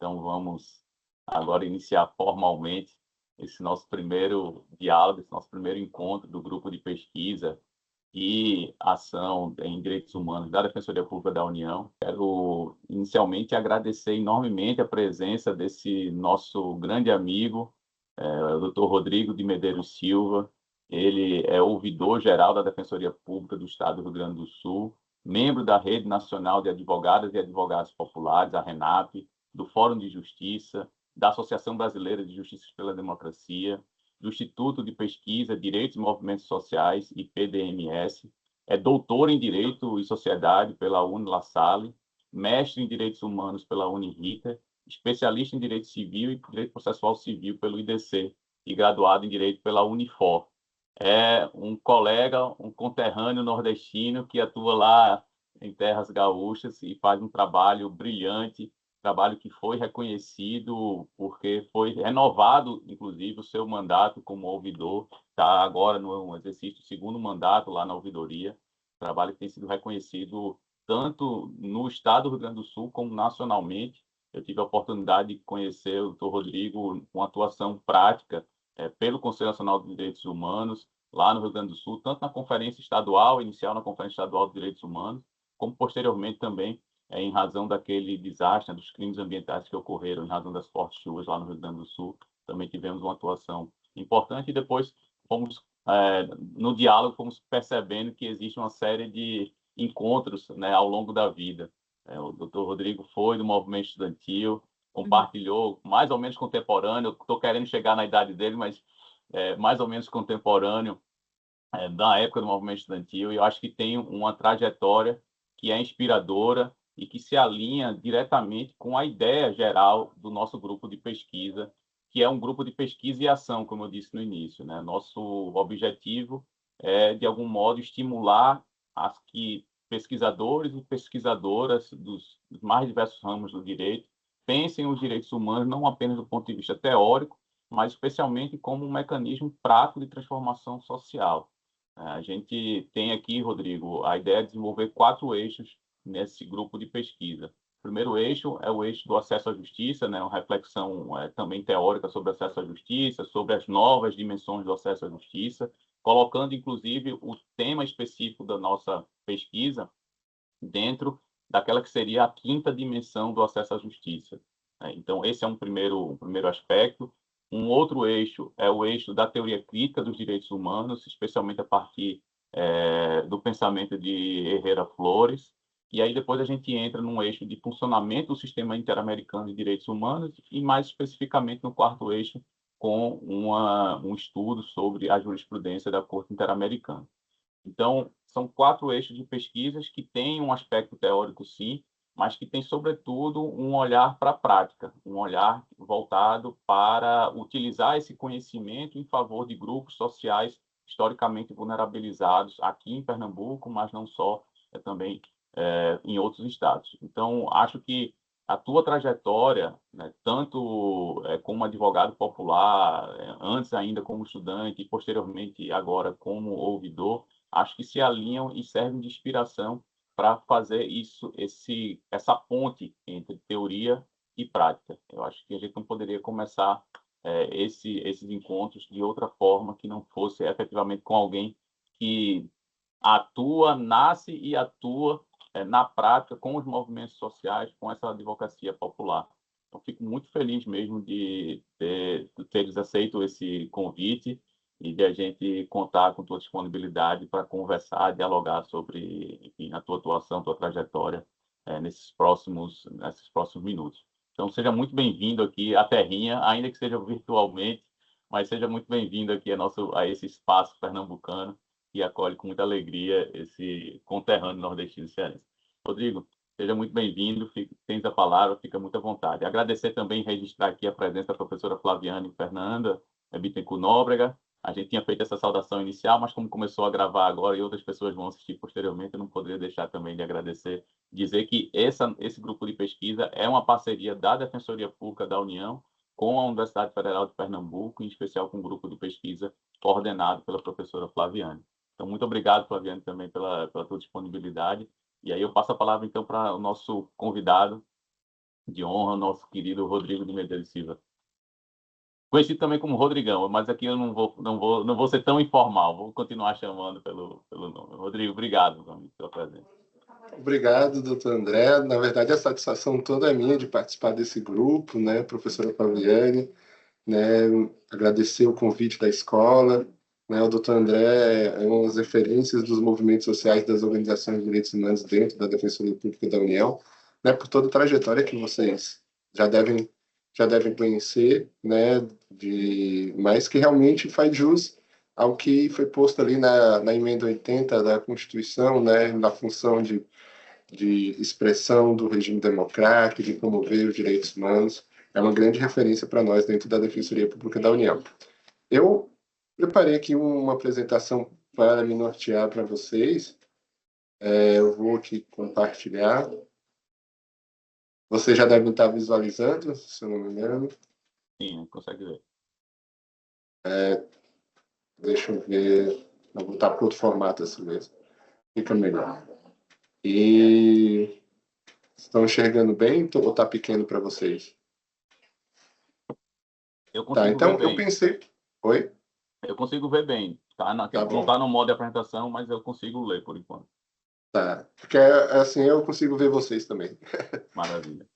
Então, vamos agora iniciar formalmente esse nosso primeiro diálogo, esse nosso primeiro encontro do grupo de pesquisa e ação em direitos humanos da Defensoria Pública da União. Quero, inicialmente, agradecer enormemente a presença desse nosso grande amigo, o Dr. Rodrigo de Medeiros Silva. Ele é ouvidor-geral da Defensoria Pública do Estado do Rio Grande do Sul, membro da Rede Nacional de Advogadas e Advogados Populares, a RENAP, do Fórum de Justiça, da Associação Brasileira de Justiça pela Democracia, do Instituto de Pesquisa, Direitos e Movimentos Sociais, IPDMS, é doutor em Direito e Sociedade pela UNI-La Salle, mestre em Direitos Humanos pela UNIRITA, especialista em Direito Civil e Direito Processual Civil pelo IDC e graduado em Direito pela Unifor. É um colega, um conterrâneo nordestino que atua lá em terras gaúchas e faz um trabalho brilhante, trabalho que foi reconhecido porque foi renovado, inclusive, o seu mandato como ouvidor, está agora no exercício do segundo mandato lá na ouvidoria, trabalho que tem sido reconhecido tanto no estado do Rio Grande do Sul como nacionalmente. Eu tive a oportunidade de conhecer o Dr. Rodrigo com atuação prática pelo Conselho Nacional de Direitos Humanos, lá no Rio Grande do Sul, tanto na Conferência Estadual, inicial na Conferência Estadual de Direitos Humanos, como posteriormente também em razão daquele desastre, dos crimes ambientais que ocorreram, em razão das fortes chuvas lá no Rio Grande do Sul, também tivemos uma atuação importante e depois fomos, no diálogo, fomos percebendo que existe uma série de encontros, né, ao longo da vida. O doutor Rodrigo foi do movimento estudantil, compartilhou, mais ou menos contemporâneo, eu estou querendo chegar na idade dele, mas mais ou menos contemporâneo, da época do movimento estudantil, e eu acho que tem uma trajetória que é inspiradora e que se alinha diretamente com a ideia geral do nosso grupo de pesquisa, que é um grupo de pesquisa e ação, como eu disse no início, né? Nosso objetivo é, de algum modo, estimular as que pesquisadores e pesquisadoras dos mais diversos ramos do direito pensem os direitos humanos não apenas do ponto de vista teórico, mas especialmente como um mecanismo prático de transformação social. A gente tem aqui, Rodrigo, a ideia de desenvolver 4 eixos nesse grupo de pesquisa. O primeiro eixo é o eixo do acesso à justiça, né, uma reflexão também teórica sobre acesso à justiça, sobre as novas dimensões do acesso à justiça, colocando, inclusive, o tema específico da nossa pesquisa dentro daquela que seria a 5ª dimensão do acesso à justiça. Então, esse é um primeiro aspecto. Um outro eixo é o eixo da teoria crítica dos direitos humanos, especialmente a partir do pensamento de Herrera Flores. E aí depois a gente entra num eixo de funcionamento do sistema interamericano de direitos humanos e mais especificamente no 4º eixo com um estudo sobre a jurisprudência da Corte Interamericana. Então, são 4 eixos de pesquisas que têm um aspecto teórico, sim, mas que tem, sobretudo, um olhar para a prática, um olhar voltado para utilizar esse conhecimento em favor de grupos sociais historicamente vulnerabilizados aqui em Pernambuco, mas não só, também em outros estados. Então, acho que a tua trajetória, né, tanto como advogado popular, antes ainda como estudante e posteriormente agora como ouvidor, acho que se alinham e servem de inspiração para fazer essa ponte entre teoria e prática. Eu acho que a gente não poderia começar esses encontros de outra forma que não fosse efetivamente com alguém que nasce e atua na prática com os movimentos sociais, com essa advocacia popular. Então, fico muito feliz mesmo de teres aceito esse convite e de a gente contar com tua disponibilidade para conversar, dialogar sobre, enfim, a tua atuação, tua trajetória nesses próximos minutos. Então, seja muito bem-vindo aqui à Terrinha, ainda que seja virtualmente, mas seja muito bem-vindo aqui a esse espaço pernambucano que acolhe com muita alegria esse conterrâneo nordestino cearense. Rodrigo, seja muito bem-vindo, tens a palavra, fica muito à vontade. Agradecer também, registrar aqui a presença da professora Flaviane Fernanda Bittencourt Nóbrega. A gente tinha feito essa saudação inicial, mas como começou a gravar agora e outras pessoas vão assistir posteriormente, eu não poderia deixar também de agradecer, dizer que esse grupo de pesquisa é uma parceria da Defensoria Pública da União com a Universidade Federal de Pernambuco, em especial com um grupo de pesquisa coordenado pela professora Flaviane. Então, muito obrigado, Flaviane, também pela tua disponibilidade. E aí eu passo a palavra, então, para o nosso convidado de honra, nosso querido Rodrigo de Medeiros Silva. Conhecido também como Rodrigão, mas aqui eu não vou ser tão informal, vou continuar chamando pelo nome. Rodrigo, obrigado pela presença. Obrigado, doutor André. Na verdade, a satisfação toda é minha de participar desse grupo, né, professora Fabiane, né, agradecer o convite da escola, né, o doutor André é uma das referências dos movimentos sociais das organizações de direitos humanos dentro da Defensoria Pública da União, né, por toda a trajetória que vocês já devem conhecer, né, mas que realmente faz jus ao que foi posto ali na emenda 80 da Constituição, né, na função de expressão do regime democrático, de promover os direitos humanos, é uma grande referência para nós dentro da Defensoria Pública da União. Eu preparei aqui uma apresentação para me nortear para vocês. Eu vou aqui compartilhar. Vocês já devem estar visualizando, se eu não me engano. Sim, consegue ver. Deixa eu ver. Vou botar para outro formato assim mesmo. Fica melhor. E estão enxergando bem ou está pequeno para vocês? Eu Tá, consigo ver então eu bem. pensei. Oi? Eu consigo ver bem. Tá Não bom. está no modo de apresentação, mas eu consigo ler por enquanto. Tá. Porque assim eu consigo ver vocês também. Maravilha.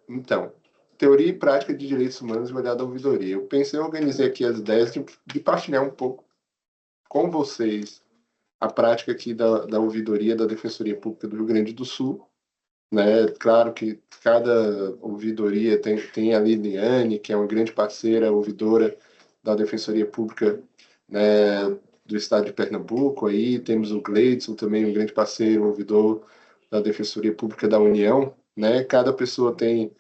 Então, teoria e prática de direitos humanos ligada à ouvidoria. Eu pensei, eu organizei aqui as ideias de partilhar um pouco com vocês a prática aqui da ouvidoria da Defensoria Pública do Rio Grande do Sul, né? Claro que cada ouvidoria tem a Liliane, que é uma grande parceira, ouvidora da Defensoria Pública, né, do Estado de Pernambuco. Aí temos o Gleidson, também um grande parceiro, ouvidor da Defensoria Pública da União, né? Cada pessoa tem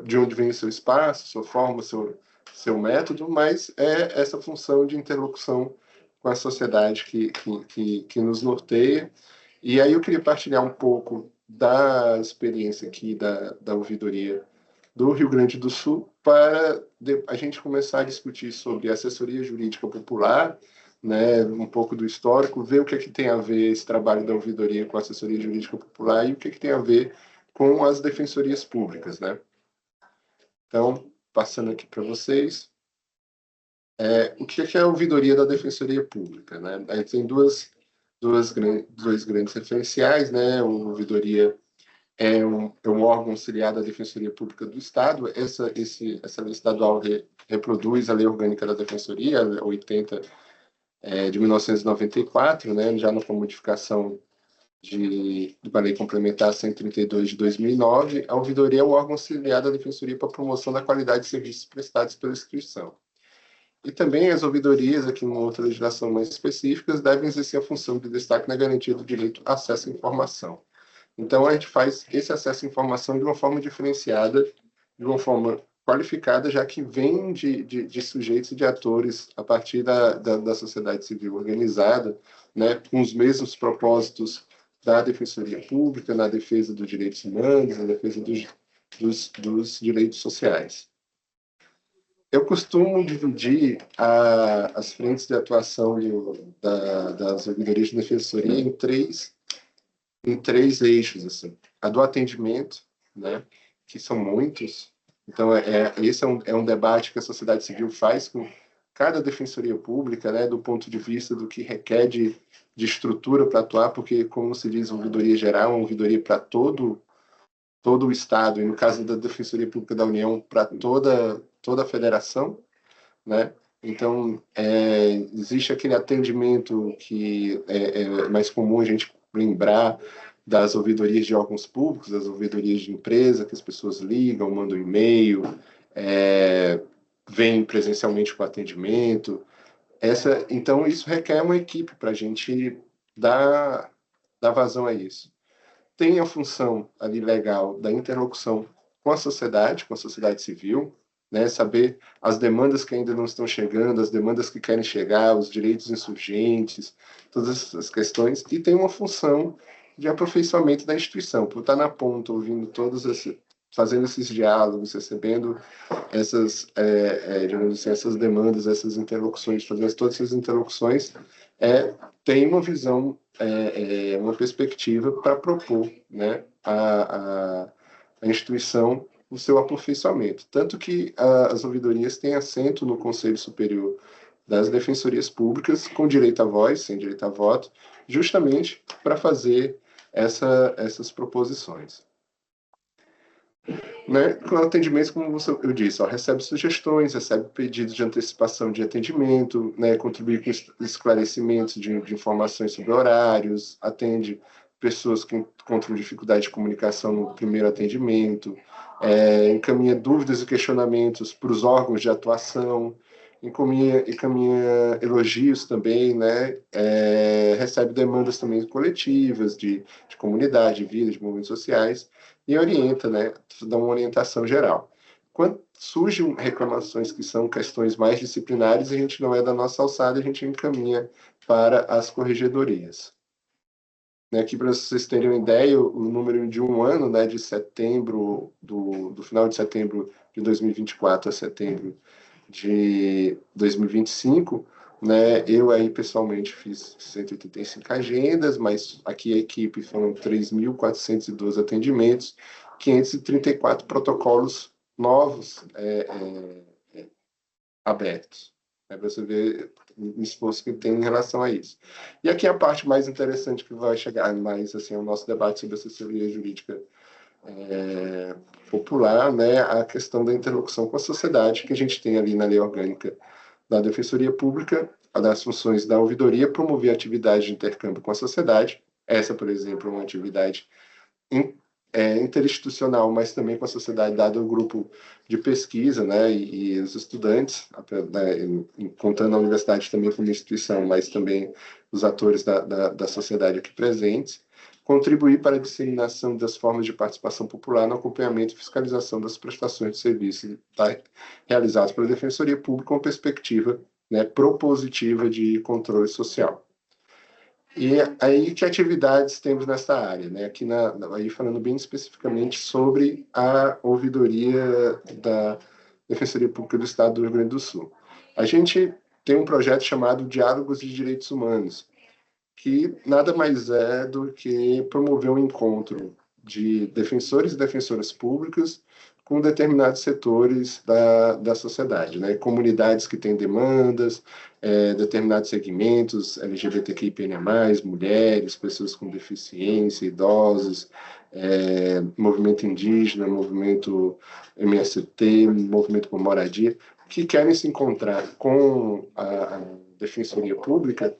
de onde vem o seu espaço, sua forma, seu método, mas é essa função de interlocução com a sociedade que nos norteia. E aí eu queria partilhar um pouco da experiência aqui da ouvidoria do Rio Grande do Sul para a gente começar a discutir sobre assessoria jurídica popular, né, um pouco do histórico, ver o que é que tem a ver esse trabalho da ouvidoria com a assessoria jurídica popular e o que é que tem a ver com as defensorias públicas, né? Então, passando aqui para vocês, o que é a ouvidoria da defensoria pública, né? A gente tem dois grandes referenciais, né? A ouvidoria é um órgão auxiliar da Defensoria Pública do Estado. Essa lei estadual reproduz a Lei Orgânica da Defensoria, 80 de 1994, né? Já na modificação de uma lei complementar 132 de 2009, a ouvidoria é o órgão auxiliar da Defensoria para a promoção da qualidade de serviços prestados pela instituição. E também as ouvidorias, aqui em outra legislação mais específicas, devem exercer a função de destaque na garantia do direito a acesso à informação. Então, a gente faz esse acesso à informação de uma forma diferenciada, de uma forma qualificada, já que vem de sujeitos e de atores a partir da sociedade civil organizada, né, com os mesmos propósitos da Defensoria Pública, na defesa dos direitos humanos, na defesa dos direitos sociais. Eu costumo dividir as frentes de atuação das ouvidorias de defensoria em três eixos, assim. A do atendimento, né, que são muitos. Então, esse é um debate que a sociedade civil faz com cada defensoria pública, né, do ponto de vista do que requer de estrutura para atuar, porque, como se diz, ouvidoria geral, uma ouvidoria para todo o Estado, e no caso da Defensoria Pública da União, para toda a federação, né? Então, existe aquele atendimento que é mais comum a gente lembrar das ouvidorias de órgãos públicos, das ouvidorias de empresa, que as pessoas ligam, mandam e-mail, vêm presencialmente com atendimento. Então, isso requer uma equipe para a gente dar vazão a isso. Tem a função ali legal da interlocução com a sociedade civil, né, saber as demandas que ainda não estão chegando, as demandas que querem chegar, os direitos insurgentes, todas essas questões, e tem uma função de aperfeiçoamento da instituição, por estar na ponta, ouvindo fazendo esses diálogos, recebendo digamos assim, essas demandas, essas interlocuções, fazendo todas essas interlocuções, tem uma visão, uma perspectiva para propor, né, a instituição o seu aperfeiçoamento. Tanto que as ouvidorias têm assento no Conselho Superior das Defensorias Públicas, com direito à voz, sem direito a voto, justamente para fazer essas proposições. Né? Com atendimentos, como eu disse, recebe sugestões, recebe pedidos de antecipação de atendimento, né? Contribui com esclarecimentos de informações sobre horários, atende pessoas que encontram dificuldade de comunicação no primeiro atendimento, encaminha dúvidas e questionamentos para os órgãos de atuação, encaminha elogios também, né? Recebe demandas também coletivas de comunidade, de vida, de movimentos sociais, e orienta, né? Dá uma orientação geral. Quando surgem reclamações que são questões mais disciplinares, a gente não é da nossa alçada, a gente encaminha para as corregedorias. Aqui, para vocês terem uma ideia, o número de um ano, né, de setembro, do final de setembro de 2024 a setembro de 2025, né, eu aí pessoalmente fiz 185 agendas, mas aqui a equipe foram 3.412 atendimentos, 534 protocolos novos abertos. Para você ver o esforço que tem em relação a isso. E aqui a parte mais interessante que vai chegar mais assim, ao nosso debate sobre assessoria jurídica popular, né, a questão da interlocução com a sociedade, que a gente tem ali na lei orgânica da Defensoria Pública, das funções da ouvidoria, promover atividade de intercâmbio com a sociedade. Essa, por exemplo, é uma atividade interinstitucional, mas também com a sociedade, dado o grupo de pesquisa, né, e os estudantes, né, contando a universidade também como instituição, mas também os atores da sociedade aqui presentes, contribuir para a disseminação das formas de participação popular no acompanhamento e fiscalização das prestações de serviços realizados pela Defensoria Pública com perspectiva, né, propositiva de controle social. E aí, que atividades temos nessa área? Né? Aqui, aí falando bem especificamente sobre a ouvidoria da Defensoria Pública do Estado do Rio Grande do Sul. A gente tem um projeto chamado Diálogos de Direitos Humanos, que nada mais é do que promover um encontro de defensores e defensoras públicas com determinados setores da sociedade, né? Comunidades que têm demandas, determinados segmentos, LGBTQIA+, mulheres, pessoas com deficiência, idosos, movimento indígena, movimento MST, movimento por moradia, que querem se encontrar com a Defensoria Pública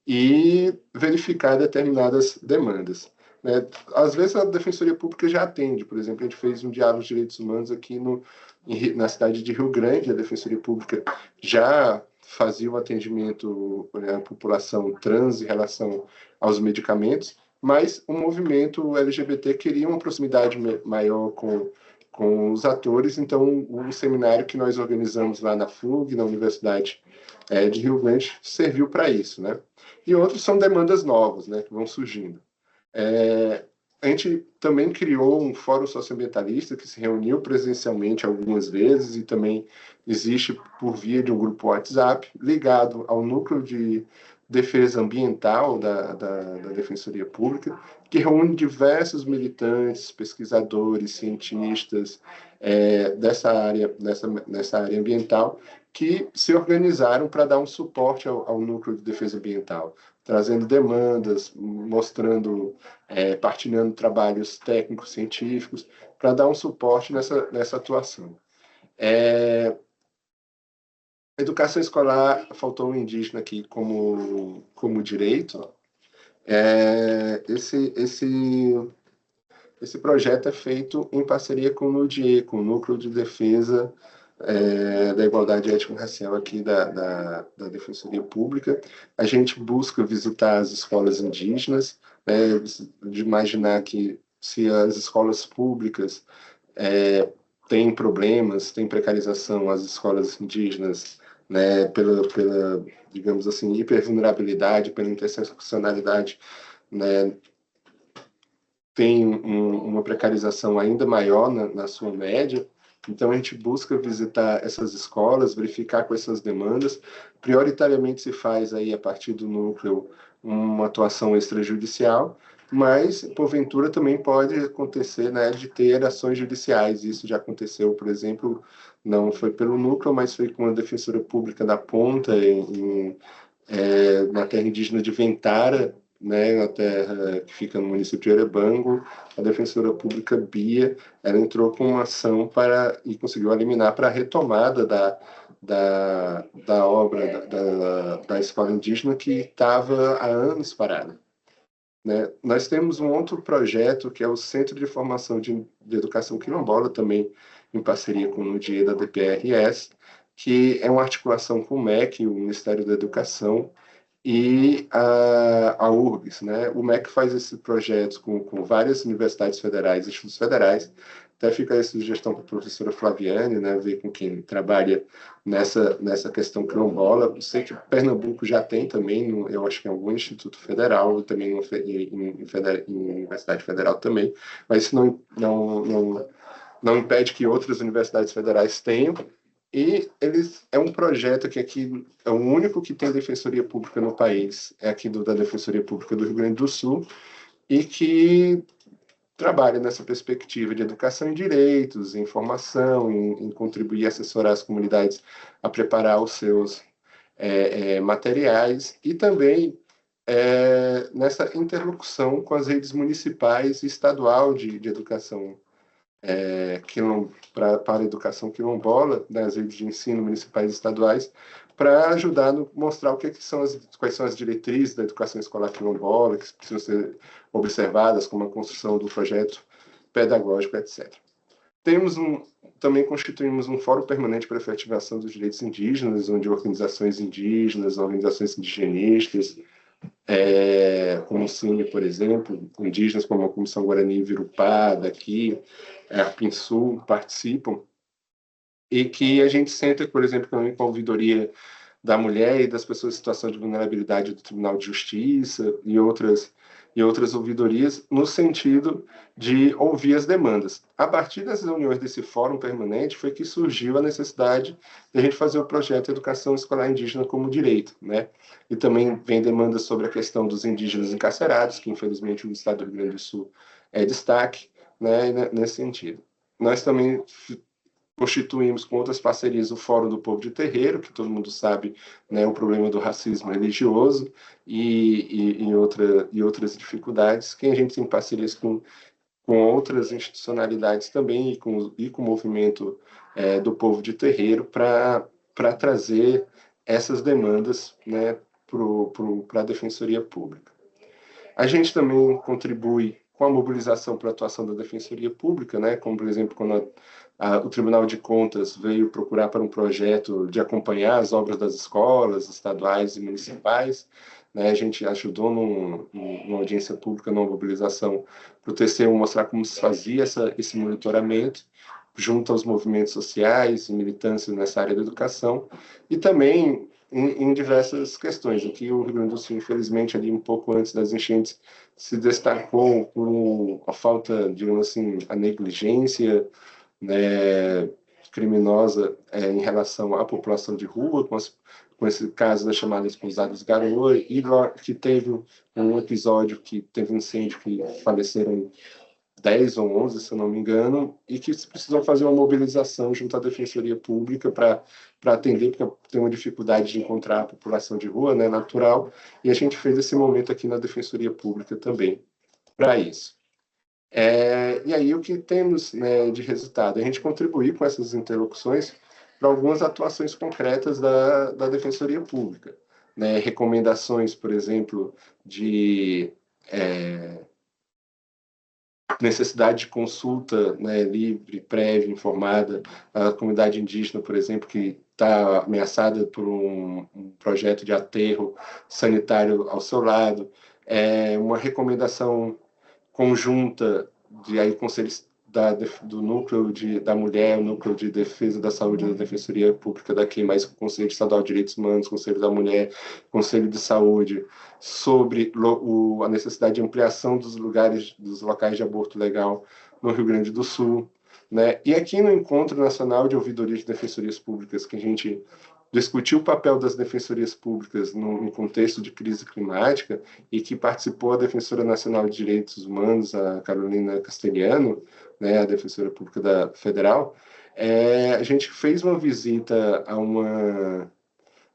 e verificar determinadas demandas. Né? Às vezes a Defensoria Pública já atende, por exemplo, a gente fez um diálogo de direitos humanos aqui na cidade de Rio Grande, a Defensoria Pública já fazia o atendimento à população trans em relação aos medicamentos, mas o movimento LGBT queria uma proximidade maior com os atores, então o seminário que nós organizamos lá na FUG, na Universidade de Rio Grande, serviu para isso, né? E outros são demandas novas, né, que vão surgindo. A gente também criou um fórum socioambientalista que se reuniu presencialmente algumas vezes e também existe por via de um grupo WhatsApp ligado ao núcleo de defesa ambiental da Defensoria Pública, que reúne diversos militantes, pesquisadores, cientistas nessa área ambiental, que se organizaram para dar um suporte ao núcleo de defesa ambiental, trazendo demandas, mostrando, partilhando trabalhos técnicos, científicos, para dar um suporte nessa atuação. Educação escolar, faltou um indígena aqui como direito. Esse projeto é feito em parceria com o NUDIE, com o Núcleo de Defesa da Igualdade Étnico-Racial aqui da Defensoria Pública. A gente busca visitar as escolas indígenas, né, de imaginar que se as escolas públicas têm problemas, têm precarização, as escolas indígenas, né, pela, digamos assim, hipervulnerabilidade, pela interseccionalidade, né, tem uma precarização ainda maior na sua média. Então, a gente busca visitar essas escolas, verificar quais são as demandas. Prioritariamente se faz aí, a partir do núcleo, uma atuação extrajudicial, mas, porventura, também pode acontecer, né, de ter ações judiciais. Isso já aconteceu, por exemplo, não foi pelo núcleo, mas foi com a Defensoria Pública da Ponta, na terra indígena de Ventara, né, na terra que fica no município de Erebango. A Defensora Pública Bia, ela entrou com uma ação e conseguiu eliminar para a retomada da obra da escola indígena que estava há anos parada. Né? Nós temos um outro projeto que é o Centro de Formação de Educação Quilombola, também em parceria com o NUDIE da DPRS, que é uma articulação com o MEC, o Ministério da Educação, e a URGS. Né? O MEC faz esse projeto com várias universidades federais, institutos federais. Até fica a sugestão para a professora Flaviane, né, ver com quem trabalha nessa questão quilombola. Eu sei que Pernambuco já tem também, eu acho que em algum instituto federal, também em universidade federal também, mas isso não impede que outras universidades federais tenham. E é um projeto que aqui é o único que tem defensoria pública no país, é aqui da Defensoria Pública do Rio Grande do Sul, e que trabalha nessa perspectiva de educação em direitos, em formação, em contribuir e assessorar as comunidades a preparar os seus materiais, e também nessa interlocução com as redes municipais e estadual de educação para a educação quilombola, nas redes de ensino municipais e estaduais, para ajudar a mostrar quais são as diretrizes da educação escolar quilombola, que precisam ser observadas, como a construção do projeto pedagógico, etc. Também constituímos um fórum permanente para a efetivação dos direitos indígenas, onde organizações indígenas, organizações indigenistas, como o CIMI, por exemplo, indígenas como a Comissão Guarani Virupá, daqui, a Pinsul, participam, e que a gente senta, por exemplo, também com a ouvidoria da mulher e das pessoas em situação de vulnerabilidade do Tribunal de Justiça e outras ouvidorias, no sentido de ouvir as demandas. A partir das reuniões desse fórum permanente foi que surgiu a necessidade de a gente fazer o projeto Educação Escolar Indígena como Direito, né? E também vem demandas sobre a questão dos indígenas encarcerados, que infelizmente o Estado do Rio Grande do Sul é destaque, né, nesse sentido. Nós também constituímos com outras parcerias o Fórum do Povo de Terreiro, que todo mundo sabe, né, o problema do racismo religioso e outras dificuldades, que a gente tem parcerias com outras institucionalidades também e com o movimento do povo de terreiro para trazer essas demandas, né, para a Defensoria Pública. A gente também contribui com a mobilização para a atuação da Defensoria Pública, né, como, por exemplo, quando o Tribunal de Contas veio procurar para um projeto de acompanhar as obras das escolas estaduais e municipais, né, a gente ajudou numa audiência pública, numa mobilização, para o TCU mostrar como se fazia esse monitoramento, junto aos movimentos sociais e militâncias nessa área da educação, e também em diversas questões. Aqui o Rio Grande do Sul, infelizmente, ali um pouco antes das enchentes, se destacou por a falta, digamos assim, a negligência, né, criminosa em relação à população de rua, com esse caso das chamadas pousadas garoa, e que teve um episódio que teve um incêndio que faleceram 10 ou 11, se eu não me engano, e que precisam fazer uma mobilização junto à Defensoria Pública para atender, porque tem uma dificuldade de encontrar a população de rua, né, natural, e a gente fez esse momento aqui na Defensoria Pública também para isso. E aí o que temos, né, de resultado? A gente contribuir com essas interlocuções para algumas atuações concretas da Defensoria Pública, né? Recomendações, por exemplo, de necessidade de consulta, né, livre, prévia, informada. A comunidade indígena, por exemplo, que está ameaçada por um projeto de aterro sanitário ao seu lado. Uma recomendação conjunta de aí conselhos do núcleo da mulher, o núcleo de defesa da saúde da Defensoria Pública daqui, mais o Conselho Estadual de Direitos Humanos, Conselho da Mulher, Conselho de Saúde, sobre a necessidade de ampliação dos locais de aborto legal no Rio Grande do Sul, né? E aqui no Encontro Nacional de Ouvidoria de Defensorias Públicas, que a gente discutiu o papel das defensorias públicas no contexto de crise climática e que participou a Defensora Nacional de Direitos Humanos, a Carolina Castelhano, né, a defensora pública da Federal, a gente fez uma visita a uma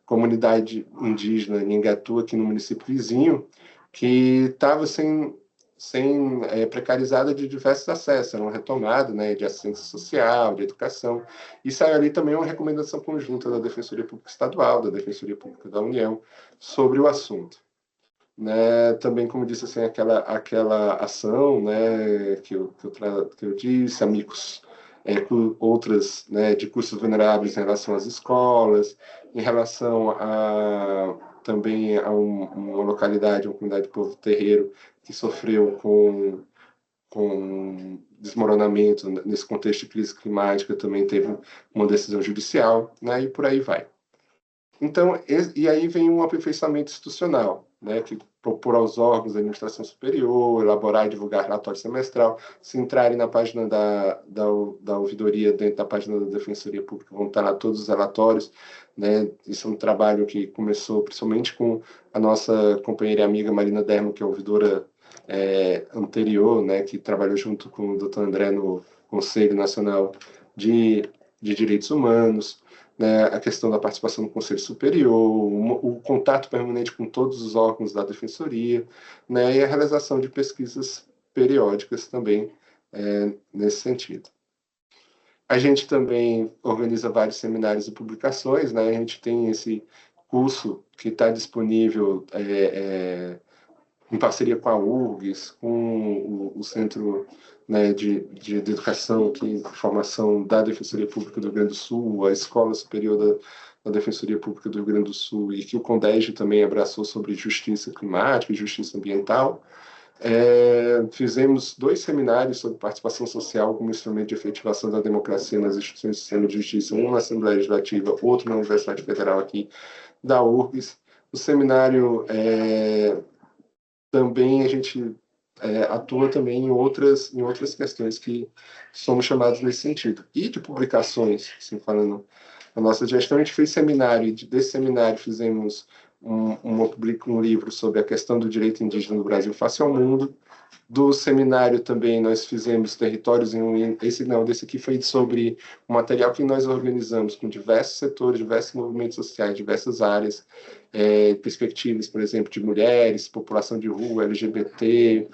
comunidade indígena em Ingatu, aqui no município vizinho, que estava precarizada de diversos acessos, era uma retomada, né, de assistência social, de educação, e saiu ali também uma recomendação conjunta da Defensoria Pública Estadual, da Defensoria Pública da União, sobre o assunto. Né, também, como disse, assim, aquela ação, né, que eu disse, amigos, com outras, né, de custos vulneráveis em relação às escolas, em relação também a uma localidade, uma comunidade de povo terreiro que sofreu com desmoronamento nesse contexto de crise climática, também teve uma decisão judicial, né, e por aí vai. Então, e aí vem um aperfeiçoamento institucional, né, que propor aos órgãos da administração superior, elaborar e divulgar relatório semestral, se entrarem na página da ouvidoria, dentro da página da Defensoria Pública, vão estar lá todos os relatórios, né, isso é um trabalho que começou principalmente com a nossa companheira e amiga Marina Dermo, que é ouvidora anterior, né, que trabalhou junto com o Dr. André no Conselho Nacional de Direitos Humanos, né, a questão da participação no Conselho Superior, o contato permanente com todos os órgãos da Defensoria, né, e a realização de pesquisas periódicas também nesse sentido. A gente também organiza vários seminários e publicações, né, a gente tem esse curso que está disponível em parceria com a URGS, com o Centro, né, de Educação e Formação da Defensoria Pública do Rio Grande do Sul, a Escola Superior da Defensoria Pública do Rio Grande do Sul, e que o CONDEG também abraçou sobre justiça climática e justiça ambiental. Fizemos 2 seminários sobre participação social como instrumento de efetivação da democracia nas instituições do sistema de justiça, um na Assembleia Legislativa, outro na Universidade Federal aqui da URGS. O seminário também a gente atua também em outras questões que somos chamados nesse sentido. E de publicações, assim, falando a nossa gestão, a gente fez seminário, e desse seminário fizemos um livro sobre a questão do direito indígena no Brasil face ao mundo. Do seminário também nós fizemos Territórios em desse aqui foi sobre um material que nós organizamos com diversos setores, diversos movimentos sociais, diversas áreas, perspectivas, por exemplo, de mulheres, população de rua, LGBT,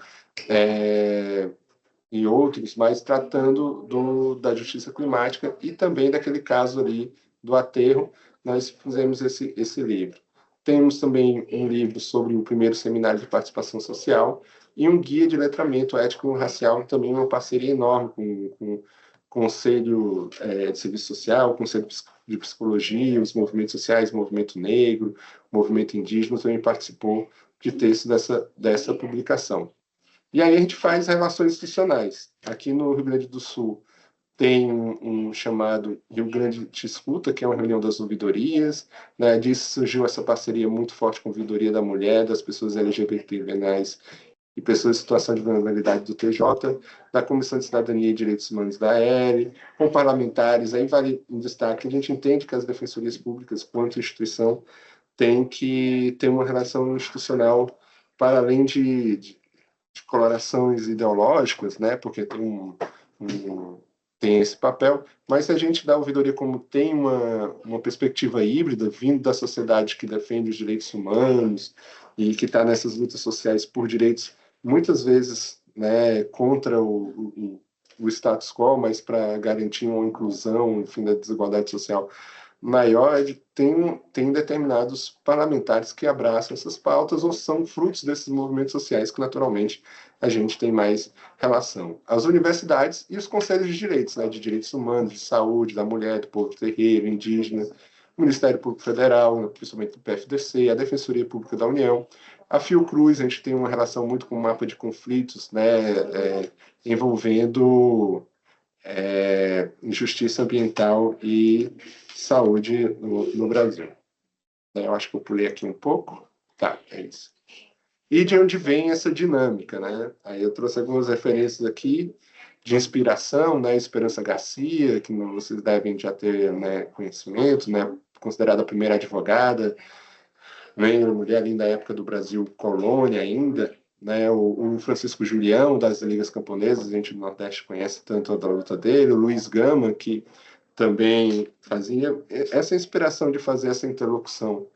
e outros, mas tratando da justiça climática e também daquele caso ali do aterro, nós fizemos esse livro. Temos também um livro sobre o primeiro seminário de participação social e um guia de letramento étnico-racial, também uma parceria enorme com o Conselho de Serviço Social, o Conselho de Psicologia, os movimentos sociais, o Movimento Negro, o Movimento Indígena, também participou de texto dessa publicação. E aí a gente faz relações institucionais. Aqui no Rio Grande do Sul tem um chamado Rio Grande Te Escuta, que é uma reunião das ouvidorias, né? Disso surgiu essa parceria muito forte com a ouvidoria da mulher, das pessoas LGBT, venais e pessoas em situação de vulnerabilidade do TJ, da Comissão de Cidadania e Direitos Humanos da AEL, com parlamentares. Aí vale um destaque, a gente entende que as defensorias públicas, quanto instituição, têm que ter uma relação institucional para além de colorações ideológicas, né? Porque tem esse papel, mas a gente da ouvidoria, como tem uma perspectiva híbrida, vindo da sociedade que defende os direitos humanos e que está nessas lutas sociais por direitos, muitas vezes, né, contra o status quo, mas para garantir uma inclusão, enfim, da desigualdade social maior, tem determinados parlamentares que abraçam essas pautas ou são frutos desses movimentos sociais que, naturalmente, a gente tem mais relação. As universidades e os conselhos de direitos, né, de direitos humanos, de saúde, da mulher, do povo terreiro, indígena, o Ministério Público Federal, principalmente o PFDC, a Defensoria Pública da União, a Fiocruz, a gente tem uma relação muito com o mapa de conflitos, né, envolvendo justiça ambiental e saúde no Brasil. Eu acho que eu pulei aqui um pouco. Tá, é isso. E de onde vem essa dinâmica, né? Aí eu trouxe algumas referências aqui de inspiração, né? Esperança Garcia, que vocês devem já ter, né, conhecimento, né? considerada a primeira advogada, vem uma mulher ali da época do Brasil colônia ainda, né? O Francisco Julião, das Ligas Camponesas, a gente do Nordeste conhece tanto da luta dele, o Luiz Gama, que também fazia essa inspiração de fazer essa interlocução,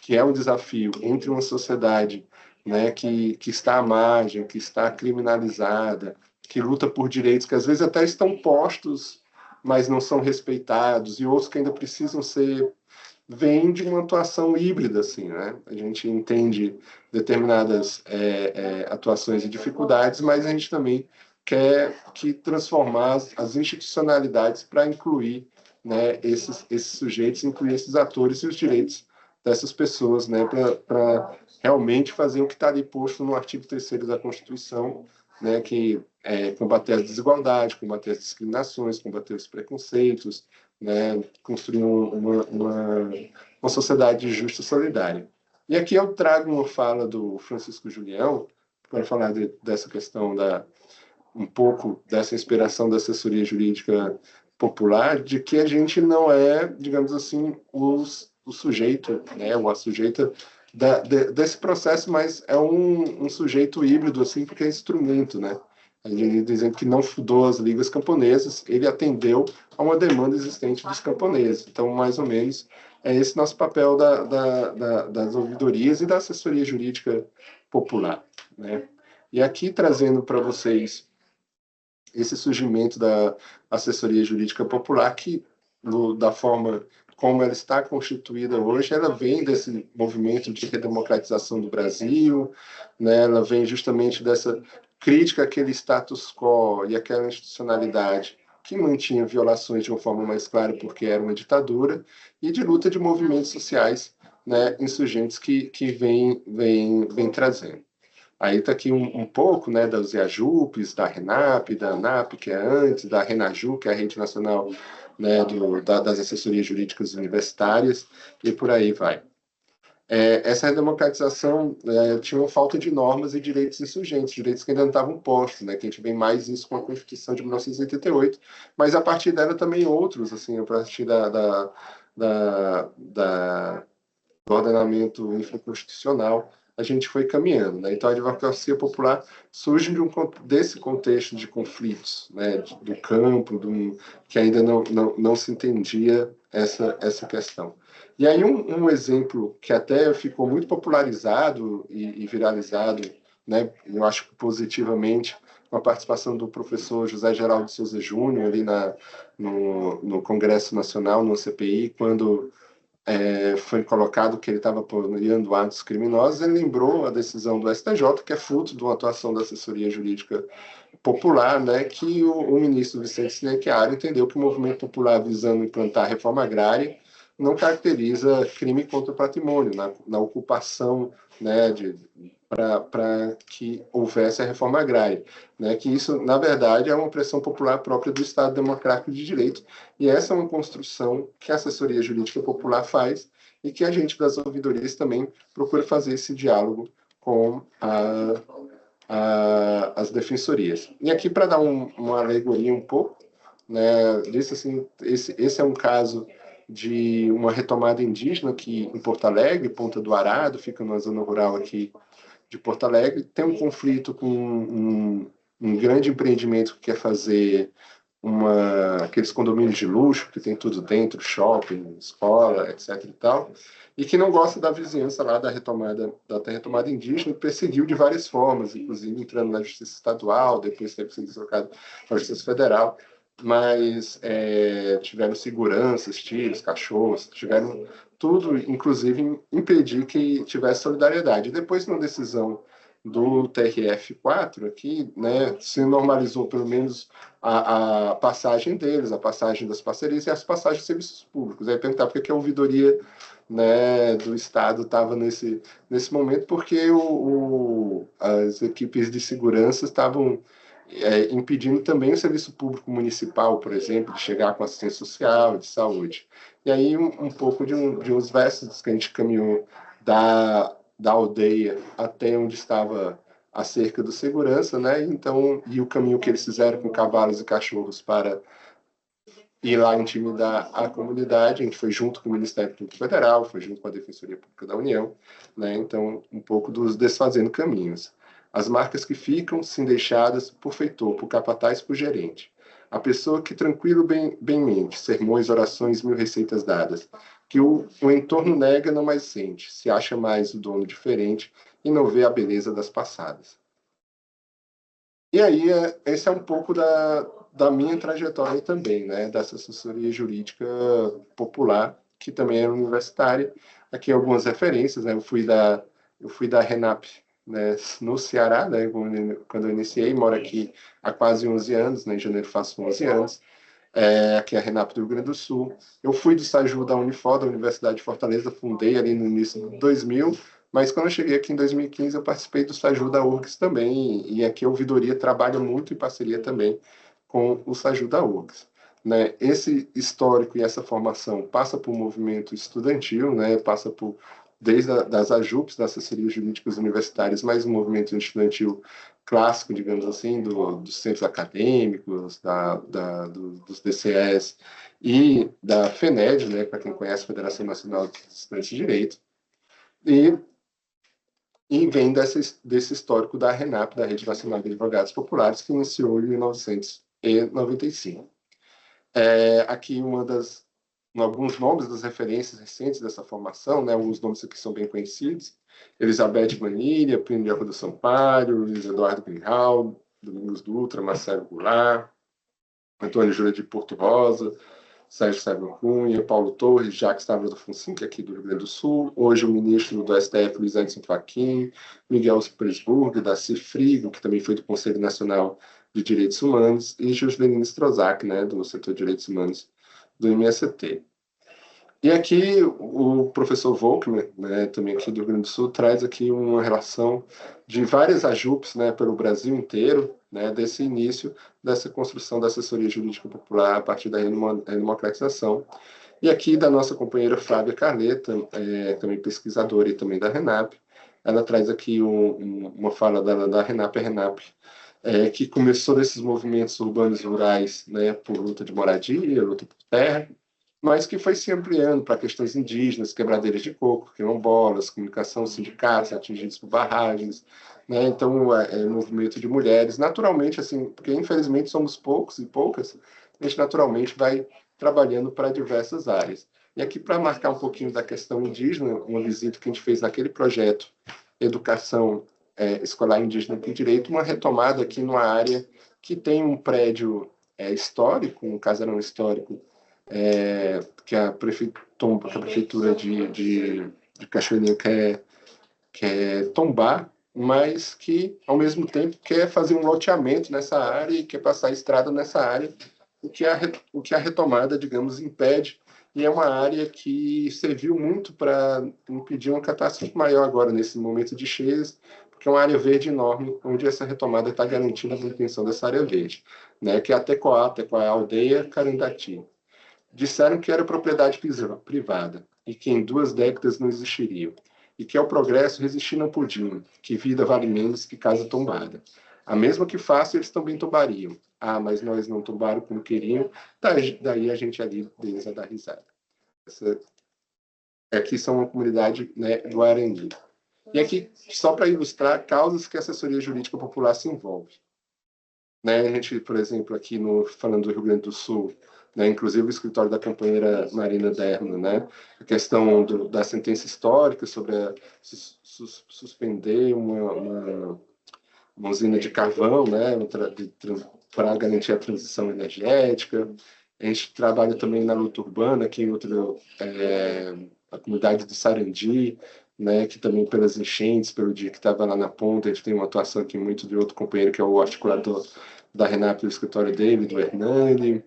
que é um desafio entre uma sociedade, né, que está à margem, que está criminalizada, que luta por direitos que às vezes até estão postos, mas não são respeitados, e outros que ainda precisam ser, vem de uma atuação híbrida, assim, né? A gente entende determinadas atuações e dificuldades, mas a gente também quer que transformar as institucionalidades para incluir, né, esses sujeitos, incluir esses atores e os direitos dessas pessoas, né, para realmente fazer o que está ali posto no artigo 3º da Constituição, né, que é combater as desigualdades, combater as discriminações, combater os preconceitos, né, construir uma sociedade justa e solidária. E aqui eu trago uma fala do Francisco Julião, para falar dessa questão um pouco dessa inspiração da assessoria jurídica popular, de que a gente não é, digamos assim, o sujeito, né, ou a sujeita desse processo, mas é um sujeito híbrido, assim, porque é instrumento, né? Ele dizendo que não fundou as ligas camponesas, ele atendeu a uma demanda existente dos camponeses. Então, mais ou menos, é esse nosso papel das ouvidorias e da assessoria jurídica popular, né? E aqui trazendo para vocês esse surgimento da assessoria jurídica popular, que, da forma como ela está constituída hoje, ela vem desse movimento de redemocratização do Brasil, né? Ela vem justamente dessa crítica àquele status quo e àquela institucionalidade que mantinha violações de uma forma mais clara porque era uma ditadura, e de luta de movimentos sociais, né, insurgentes que vem trazendo. Aí está aqui um pouco, né, das IAJUPs, da RENAP, da ANAP, que é antes, da RENAJU, que é a Rede Nacional, né, das Assessorias Jurídicas Universitárias, e por aí vai. Essa democratização tinha uma falta de normas e direitos insurgentes, direitos que ainda não estavam postos, né, que a gente vê mais isso com a Constituição de 1988, mas a partir dela também outros, assim, a partir do ordenamento infraconstitucional, a gente foi caminhando, né? Então, a advocacia popular surge desse contexto de conflitos, né? Do campo, que ainda não se entendia essa questão. E aí, um exemplo que até ficou muito popularizado e viralizado, né? Eu acho que positivamente, com a participação do professor José Geraldo de Souza Júnior, ali no Congresso Nacional, no CPI, quando foi colocado que ele estava apoiando atos criminosos, ele lembrou a decisão do STJ, que é fruto de uma atuação da assessoria jurídica popular, né, que o ministro Vicente Sinecchiaro entendeu que o movimento popular visando implantar a reforma agrária não caracteriza crime contra o patrimônio, na ocupação, né, para que houvesse a reforma agrária, né? Que isso, na verdade, é uma pressão popular própria do Estado Democrático de Direito, e essa é uma construção que a assessoria jurídica popular faz e que a gente das ouvidorias também procura fazer esse diálogo com as defensorias. E aqui, para dar uma alegoria um pouco, né, disse assim, esse é um caso de uma retomada indígena que em Porto Alegre, Ponta do Arado, fica na zona rural aqui de Porto Alegre, tem um conflito com um grande empreendimento que quer fazer aqueles condomínios de luxo, que tem tudo dentro, shopping, escola, etc. e tal, e que não gosta da vizinhança lá da retomada indígena, que perseguiu de várias formas, inclusive entrando na justiça estadual, depois teve sido deslocado para a justiça federal, mas tiveram seguranças, tiros, cachorros, tiveram tudo, inclusive, impedir que tivesse solidariedade. Depois, numa decisão do TRF4, aqui, né, se normalizou pelo menos a passagem deles, a passagem das parcerias e as passagens de serviços públicos. Aí perguntar por que a ouvidoria, né, do Estado estava nesse momento, porque as equipes de segurança estavam impedindo também o serviço público municipal, por exemplo, de chegar com assistência social, de saúde. E aí um pouco de uns versos que a gente caminhou da aldeia até onde estava a cerca do segurança, né? Então, e o caminho que eles fizeram com cavalos e cachorros para ir lá intimidar a comunidade. A gente foi junto com o Ministério Público Federal, foi junto com a Defensoria Pública da União, né? Então, um pouco dos desfazendo caminhos. As marcas que ficam, sim, deixadas por feitor, por capataz, por gerente. A pessoa que tranquilo bem mente, sermões, orações, mil receitas dadas. Que o entorno nega, não mais sente, se acha mais o dono diferente e não vê a beleza das passadas. E aí, esse é um pouco da minha trajetória também, né? Dessa assessoria jurídica popular, que também é universitária. Aqui algumas referências, né? Eu fui da RENAP, né, no Ceará, né, quando eu iniciei, moro aqui há quase 11 anos, né, em janeiro faço 11 anos, aqui é a RENAP do Rio Grande do Sul. Eu fui do SAJU da Unifor, da Universidade de Fortaleza, fundei ali no início de 2000, mas quando eu cheguei aqui em 2015, eu participei do SAJU da URGS também, e aqui a ouvidoria trabalha muito em parceria também com o SAJU da URGS. Né? Esse histórico e essa formação passa por um movimento estudantil, né? Passa por desde das AJUPs, das assessorias jurídicas universitárias, mais um movimento estudantil clássico, digamos assim, dos centros acadêmicos, dos DCEs e da FENED, né, para quem conhece, Federação Nacional de Estudantes de Direito, e, e vem desse histórico da RENAP, da Rede Nacional de Advogados Populares, que iniciou em 1995. Aqui alguns nomes das referências recentes dessa formação, né, alguns nomes aqui são bem conhecidos: Elizabeth Manilha, Plínio de Arruda Sampaio, Luiz Eduardo Grihal, Domingos Dutra, Marcelo Goulart, Antônio Júlia de Porto Rosa, Sérgio Sérgio Cunha, Paulo Torres, Jacques Távora do Fonseca, aqui do Rio Grande do Sul, hoje o ministro do STF, Luiz Edson Fachin, Miguel Presburgo, Darcy Frigo, que também foi do Conselho Nacional de Direitos Humanos, e Juscelino Strozak, né, do setor de Direitos Humanos do MST. E aqui o professor Volkmer, né, também aqui do Rio Grande do Sul, traz aqui uma relação de várias AJUPs, né, pelo Brasil inteiro, né, desse início dessa construção da assessoria jurídica popular a partir da redemocratização. E aqui da nossa companheira Flávia Carleta, também pesquisadora e também da RENAP, ela traz aqui uma fala da RENAP, que começou desses movimentos urbanos e rurais, né, por luta de moradia, luta por terra, mas que foi se ampliando para questões indígenas, quebradeiras de coco, quilombolas, comunicação, sindicatos atingidos por barragens, né? Então, movimento de mulheres, naturalmente, assim, porque infelizmente somos poucos e poucas, a gente naturalmente vai trabalhando para diversas áreas. E aqui, para marcar um pouquinho da questão indígena, uma visita que a gente fez naquele projeto Educação Escolar Indígena com Direito, uma retomada aqui numa área que tem um prédio histórico, um casarão histórico, que a prefeitura de Cachoeirinha quer tombar, mas que, ao mesmo tempo, quer fazer um loteamento nessa área e quer passar a estrada nessa área, o que a retomada, digamos, impede. E é uma área que serviu muito para impedir uma catástrofe maior agora, nesse momento de cheias, porque é uma área verde enorme, onde essa retomada está garantindo a manutenção dessa área verde, né, que é a Tecoá, Aldeia Carandati. Disseram que era propriedade privada e que em 2 décadas não existiria, e que ao progresso resistir não podiam, que vida vale menos que casa tombada. A mesma que faço, eles também tombariam. Ah, mas nós não tombaram como queriam, daí a gente ali deles a dar risada. Aqui são uma comunidade, né, Guarani. E aqui, só para ilustrar, causas que a assessoria jurídica popular se envolve. Né, a gente, por exemplo, aqui falando do Rio Grande do Sul, né, inclusive o escritório da companheira Marina Derno, né, a questão da sentença histórica sobre suspender uma usina de carvão, né, para garantir a transição energética. A gente trabalha também na luta urbana, aqui em a comunidade de Sarandi, né, que também pelas enchentes, pelo dia que estava lá na ponta, a gente tem uma atuação aqui muito de outro companheiro, que é o articulador da RENAP do escritório dele, do Hernani.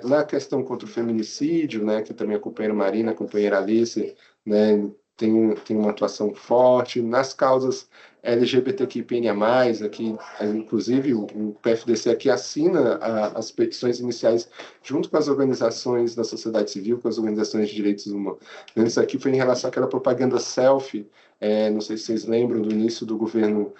Na questão contra o feminicídio, né, que também a companheira Marina, a companheira Alice, né, tem uma atuação forte. Nas causas LGBTQIA+, aqui, inclusive o PFDC aqui assina as petições iniciais junto com as organizações da sociedade civil, com as organizações de direitos humanos. Isso aqui foi em relação àquela propaganda selfie, não sei se vocês lembram do início do governo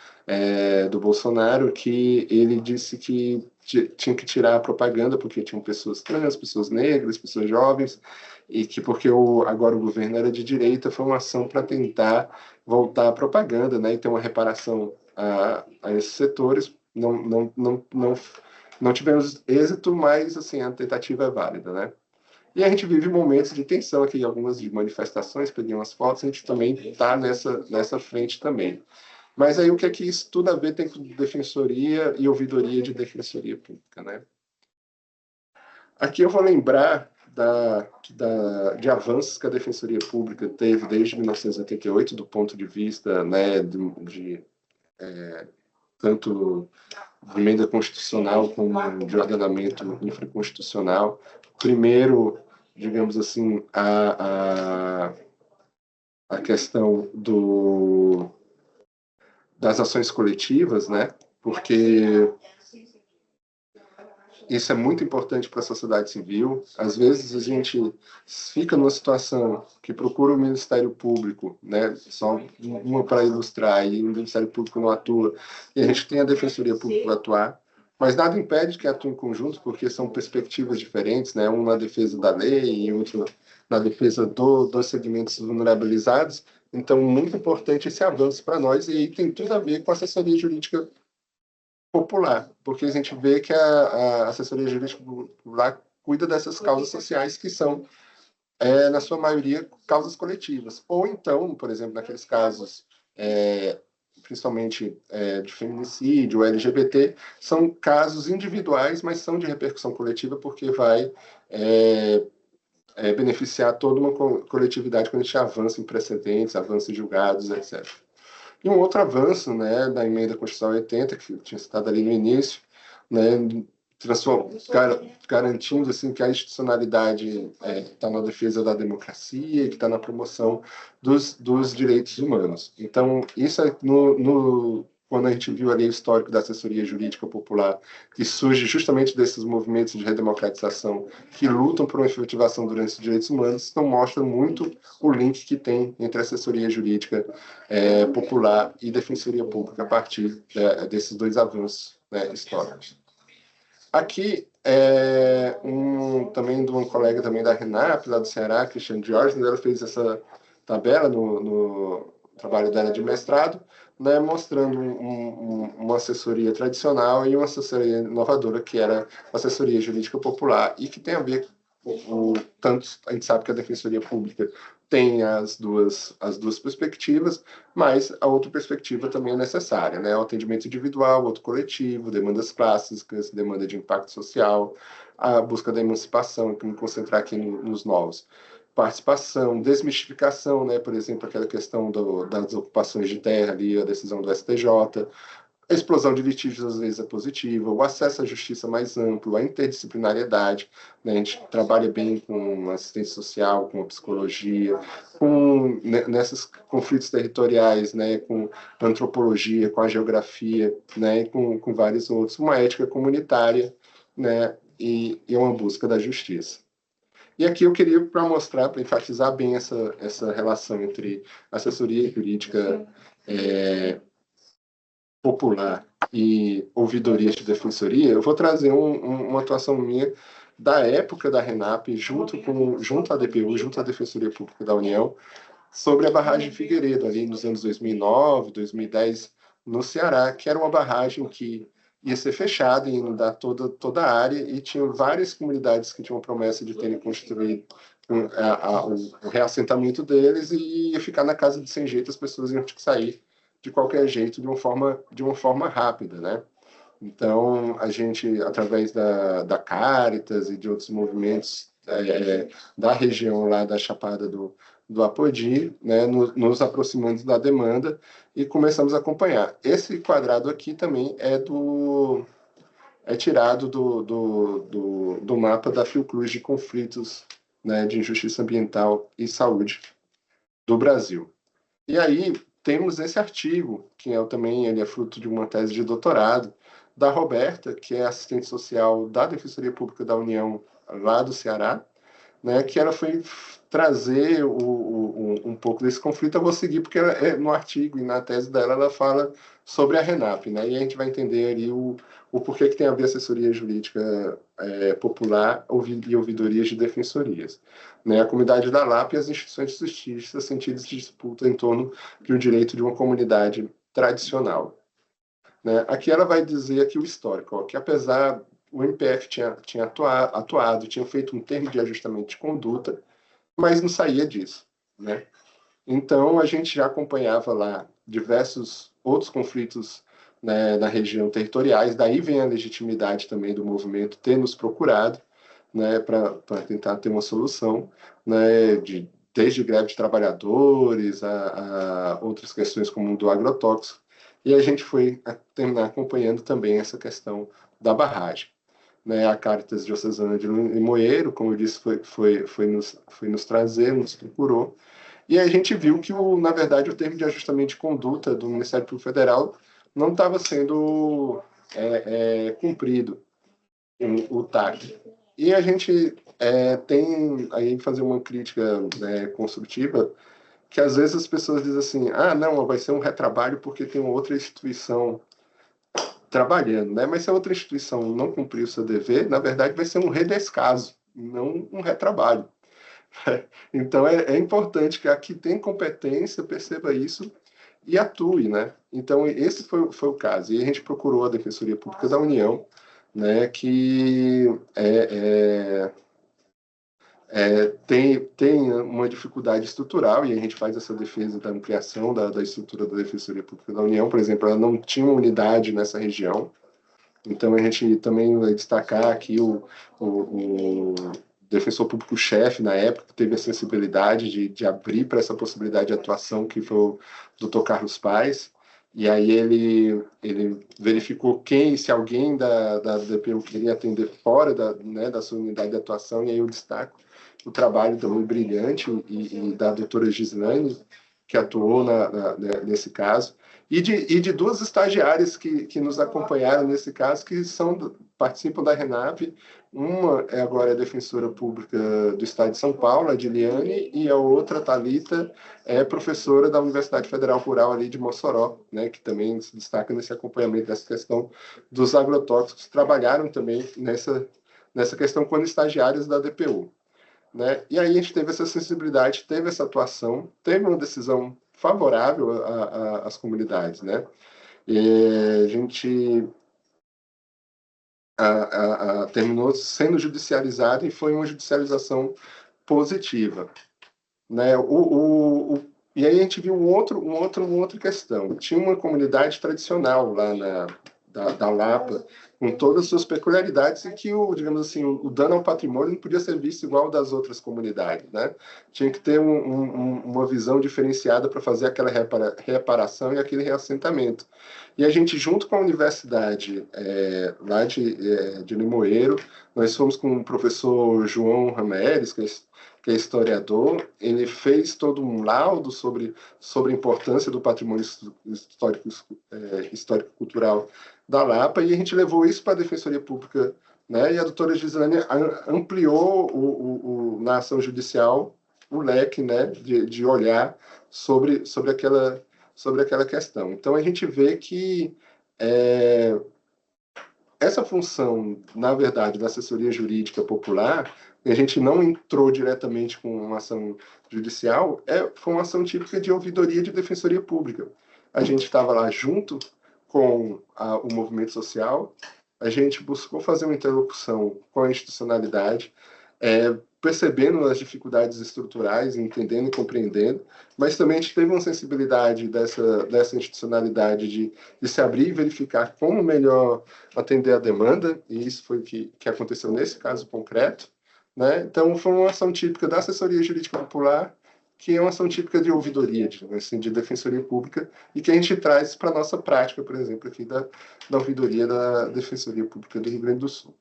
do Bolsonaro, que ele disse que tinha que tirar a propaganda porque tinham pessoas trans, pessoas negras, pessoas jovens, e que porque agora o governo era de direita, foi uma ação para tentar voltar a propaganda, né, e ter uma reparação a esses setores. Não tivemos êxito, mas assim, a tentativa é válida, né? E a gente vive momentos de tensão aqui, algumas de manifestações, peguei umas fotos, a gente também está nessa frente também. Mas aí o que é que isso tudo a ver tem com defensoria e ouvidoria de defensoria pública, né? Aqui eu vou lembrar de avanços que a defensoria pública teve desde 1988, do ponto de vista, né, tanto de emenda constitucional como de ordenamento infraconstitucional. Primeiro, digamos assim, a questão das ações coletivas, né? Porque isso é muito importante para a sociedade civil. Às vezes a gente fica numa situação que procura o Ministério Público, né? Só uma para ilustrar, e o Ministério Público não atua, e a gente tem a Defensoria Pública para atuar, mas nada impede que atue em conjunto, porque são perspectivas diferentes, né? Um na defesa da lei e outro na defesa dos segmentos vulnerabilizados. Então, muito importante esse avanço para nós, e aí tem tudo a ver com a assessoria jurídica popular, porque a gente vê que a assessoria jurídica popular cuida dessas causas sociais que são, na sua maioria, causas coletivas. Ou então, por exemplo, naqueles casos, principalmente de feminicídio, LGBT, são casos individuais, mas são de repercussão coletiva, porque vai beneficiar toda uma coletividade quando a gente avança em precedentes, avança em julgados, etc. E um outro avanço, né, da emenda constitucional 80, que eu tinha citado ali no início, né, garantindo assim, que a institucionalidade está na defesa da democracia, que está na promoção dos direitos humanos. Então, isso é quando a gente viu ali o histórico da assessoria jurídica popular, que surge justamente desses movimentos de redemocratização que lutam por uma efetivação dos direitos humanos, então mostra muito o link que tem entre a assessoria jurídica popular e defensoria pública a partir desses dois avanços, né, históricos. Aqui também de um colega também da RENAP, lá do Ceará, Cristiano Jorge, ela fez essa tabela no trabalho dela de mestrado, né, mostrando uma assessoria tradicional e uma assessoria inovadora, que era a assessoria jurídica popular, e que tem a ver tanto a gente sabe que a Defensoria Pública tem as duas perspectivas, mas a outra perspectiva também é necessária, né? O atendimento individual, outro coletivo, demandas clássicas, demanda de impacto social, a busca da emancipação, que me concentrar aqui nos novos. Participação, desmistificação, né? Por exemplo, aquela questão das ocupações de terra ali, a decisão do STJ, a explosão de litígios às vezes é positiva, o acesso à justiça mais amplo, a interdisciplinariedade, né? A gente trabalha bem com assistência social, com a psicologia, nesses conflitos territoriais, né? Com a antropologia, com a geografia, né? E com vários outros, uma ética comunitária, né? E uma busca da justiça. E aqui eu queria para mostrar, para enfatizar bem essa relação entre assessoria jurídica popular e ouvidorias de defensoria, eu vou trazer uma atuação minha da época da RENAP, junto à DPU, junto à Defensoria Pública da União, sobre a barragem Figueiredo, ali nos anos 2009, 2010, no Ceará, que era uma barragem que ia ser fechada e inundar toda a área, e tinha várias comunidades que tinham a promessa de terem construído o reassentamento deles, e ia ficar na casa de sem jeito, as pessoas iam ter que sair de qualquer jeito, de uma forma rápida, né? Então, a gente, através da Caritas e de outros movimentos da região lá da Chapada do Apodi, né, nos aproximando da demanda e começamos a acompanhar. Esse quadrado aqui também é tirado do mapa da Fiocruz de conflitos, né, de injustiça ambiental e saúde do Brasil. E aí temos esse artigo, que ele é fruto de uma tese de doutorado, da Roberta, que é assistente social da Defensoria Pública da União, lá do Ceará, né, que ela foi trazer um pouco desse conflito. Eu vou seguir, porque no artigo e na tese dela ela fala sobre a RENAP, né, e a gente vai entender ali o o porquê que tem a ver assessoria jurídica popular e ouvidorias de defensorias. Né? A comunidade da Lapa e as instituições de justiça sentidas de disputa em torno de um direito de uma comunidade tradicional. Né? Aqui ela vai dizer aqui o histórico, ó, que apesar o MPF tinha atuado, tinha feito um termo de ajustamento de conduta, mas não saía disso. Né? Então, a gente já acompanhava lá diversos outros conflitos, né, na região territoriais, daí vem a legitimidade também do movimento ter nos procurado, né, para tentar ter uma solução, né, desde greve de trabalhadores a outras questões como o do agrotóxico, e a gente foi terminar acompanhando também essa questão da barragem. Né, a Caritas Diocesana de Limoeiro, como eu disse, foi nos trazer, nos procurou, e a gente viu que, na verdade, o termo de ajustamento de conduta do Ministério Público Federal não estava sendo cumprido, o TAC. E a gente tem aí fazer uma crítica, né, construtiva, que às vezes as pessoas dizem assim, não, vai ser um retrabalho porque tem outra instituição trabalhando, né? Mas se a outra instituição não cumprir o seu dever, na verdade vai ser um redescaso, não um retrabalho. Então, é importante que a que tem competência perceba isso e atue, né? Então, esse foi o caso. E a gente procurou a Defensoria Pública da União, né, que tem uma dificuldade estrutural, e a gente faz essa defesa da ampliação da estrutura da Defensoria Pública da União. Por exemplo, ela não tinha uma unidade nessa região, então a gente também vai destacar aqui o defensor público-chefe, na época, que teve a sensibilidade de abrir para essa possibilidade de atuação, que foi o Dr. Carlos Paes, e aí ele verificou se alguém da DPU queria atender fora da sua unidade de atuação, e aí eu destaco o trabalho também brilhante e da doutora Gislaine, que atuou nesse caso, e de duas estagiárias que nos acompanharam nesse caso, que participam da RENAP. Uma agora é defensora pública do Estado de São Paulo, a Diliane, e a outra, Thalita, é professora da Universidade Federal Rural ali de Mossoró, né, que também se destaca nesse acompanhamento dessa questão dos agrotóxicos, trabalharam também nessa questão quando estagiários da DPU. Né? E aí a gente teve essa sensibilidade, teve essa atuação, teve uma decisão favorável às comunidades, né? E a gente terminou sendo judicializado, e foi uma judicialização positiva, né? E aí a gente viu uma outra questão. Tinha uma comunidade tradicional lá da Lapa, com todas as suas peculiaridades, e que, digamos assim, o dano ao patrimônio não podia ser visto igual das outras comunidades, né? Tinha que ter uma visão diferenciada para fazer aquela reparação e aquele reassentamento. E a gente, junto com a universidade lá de Limoeiro, nós fomos com o professor João Rameres, que é historiador. Ele fez todo um laudo sobre a importância do patrimônio histórico-cultural da Lapa, e a gente levou isso para a Defensoria Pública, né? E a doutora Gislaine ampliou na ação judicial o leque, né, de olhar sobre aquela questão. Então, a gente vê que essa função, na verdade, da assessoria jurídica popular, a gente não entrou diretamente com uma ação judicial, foi uma ação típica de ouvidoria de defensoria pública. A gente estava lá junto com o movimento social, a gente buscou fazer uma interlocução com a institucionalidade, percebendo as dificuldades estruturais, entendendo e compreendendo, mas também a gente teve uma sensibilidade dessa institucionalidade de se abrir e verificar como melhor atender a demanda, e isso foi o que aconteceu nesse caso concreto, né? Então, foi uma ação típica da assessoria jurídica popular, que é uma ação típica de ouvidoria, assim, de defensoria pública, e que a gente traz para a nossa prática, por exemplo, aqui da ouvidoria da Defensoria Pública do Rio Grande do Sul.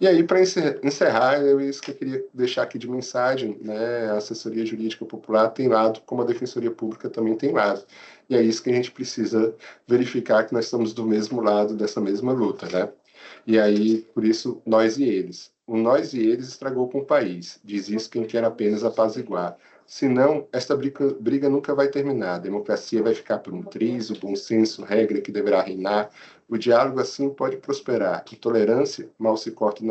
E aí, para encerrar, isso que eu queria deixar aqui de mensagem, né? A assessoria jurídica popular tem lado, como a defensoria pública também tem lado. E é isso que a gente precisa verificar, que nós estamos do mesmo lado dessa mesma luta, né? E aí, por isso, nós e eles. O nós e eles estragou com o país. Diz isso quem quer apenas apaziguar. Senão, esta briga nunca vai terminar. A democracia vai ficar por um triz, o bom senso, regra que deverá reinar. O diálogo assim pode prosperar. Intolerância mal se corta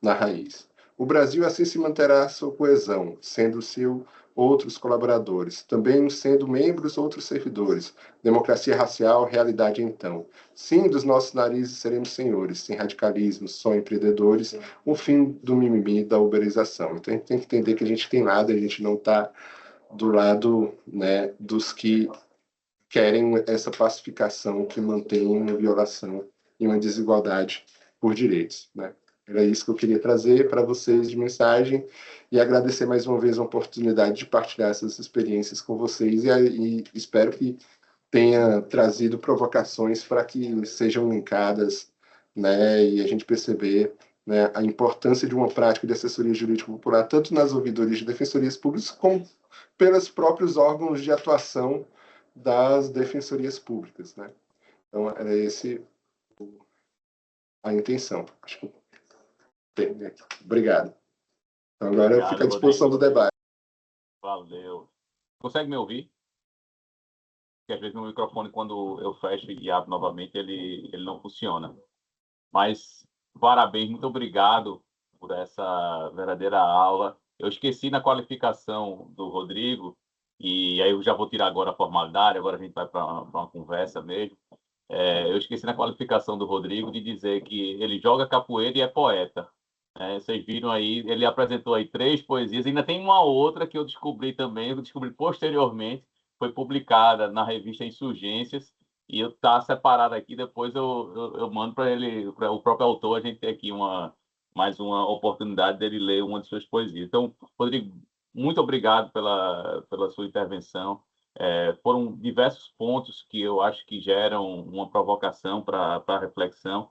na raiz. O Brasil assim se manterá sua coesão, sendo seu outros colaboradores, também sendo membros outros servidores. Democracia racial, realidade então. Sim, dos nossos narizes seremos senhores, sem radicalismo, só empreendedores, o fim do mimimi da uberização. Então a gente tem que entender que a gente tem lado, a gente não está do lado, né, dos que querem essa pacificação que mantém uma violação e uma desigualdade por direitos, né? Era isso que eu queria trazer para vocês de mensagem e agradecer mais uma vez a oportunidade de partilhar essas experiências com vocês e espero que tenha trazido provocações para que sejam linkadas, né, e a gente perceber, né, a importância de uma prática de assessoria jurídica popular, tanto nas ouvidorias de defensorias públicas, como pelos próprios órgãos de atuação das defensorias públicas, né? Então, era esse a intenção. Acho que tem, né? Obrigado. Então, agora eu fico Obrigado, à disposição Rodrigo. do debate. Valeu. Consegue me ouvir? Porque às vezes no microfone, quando eu fecho e abro novamente, ele não funciona. Mas parabéns, muito obrigado por essa verdadeira aula. Eu esqueci na qualificação do Rodrigo, e aí eu já vou tirar agora a formalidade, agora a gente vai para uma conversa mesmo. Eu esqueci na qualificação do Rodrigo de dizer que ele joga capoeira e é poeta. Vocês viram aí, ele apresentou aí 3 poesias, ainda tem uma outra que eu descobri também, eu descobri posteriormente, foi publicada na revista Insurgências, e eu tá separado aqui, depois eu mando para ele, para o próprio autor, a gente ter aqui mais uma oportunidade dele ler uma de suas poesias. Então, Rodrigo, muito obrigado pela sua intervenção. Foram diversos pontos que eu acho que geram uma provocação para a reflexão.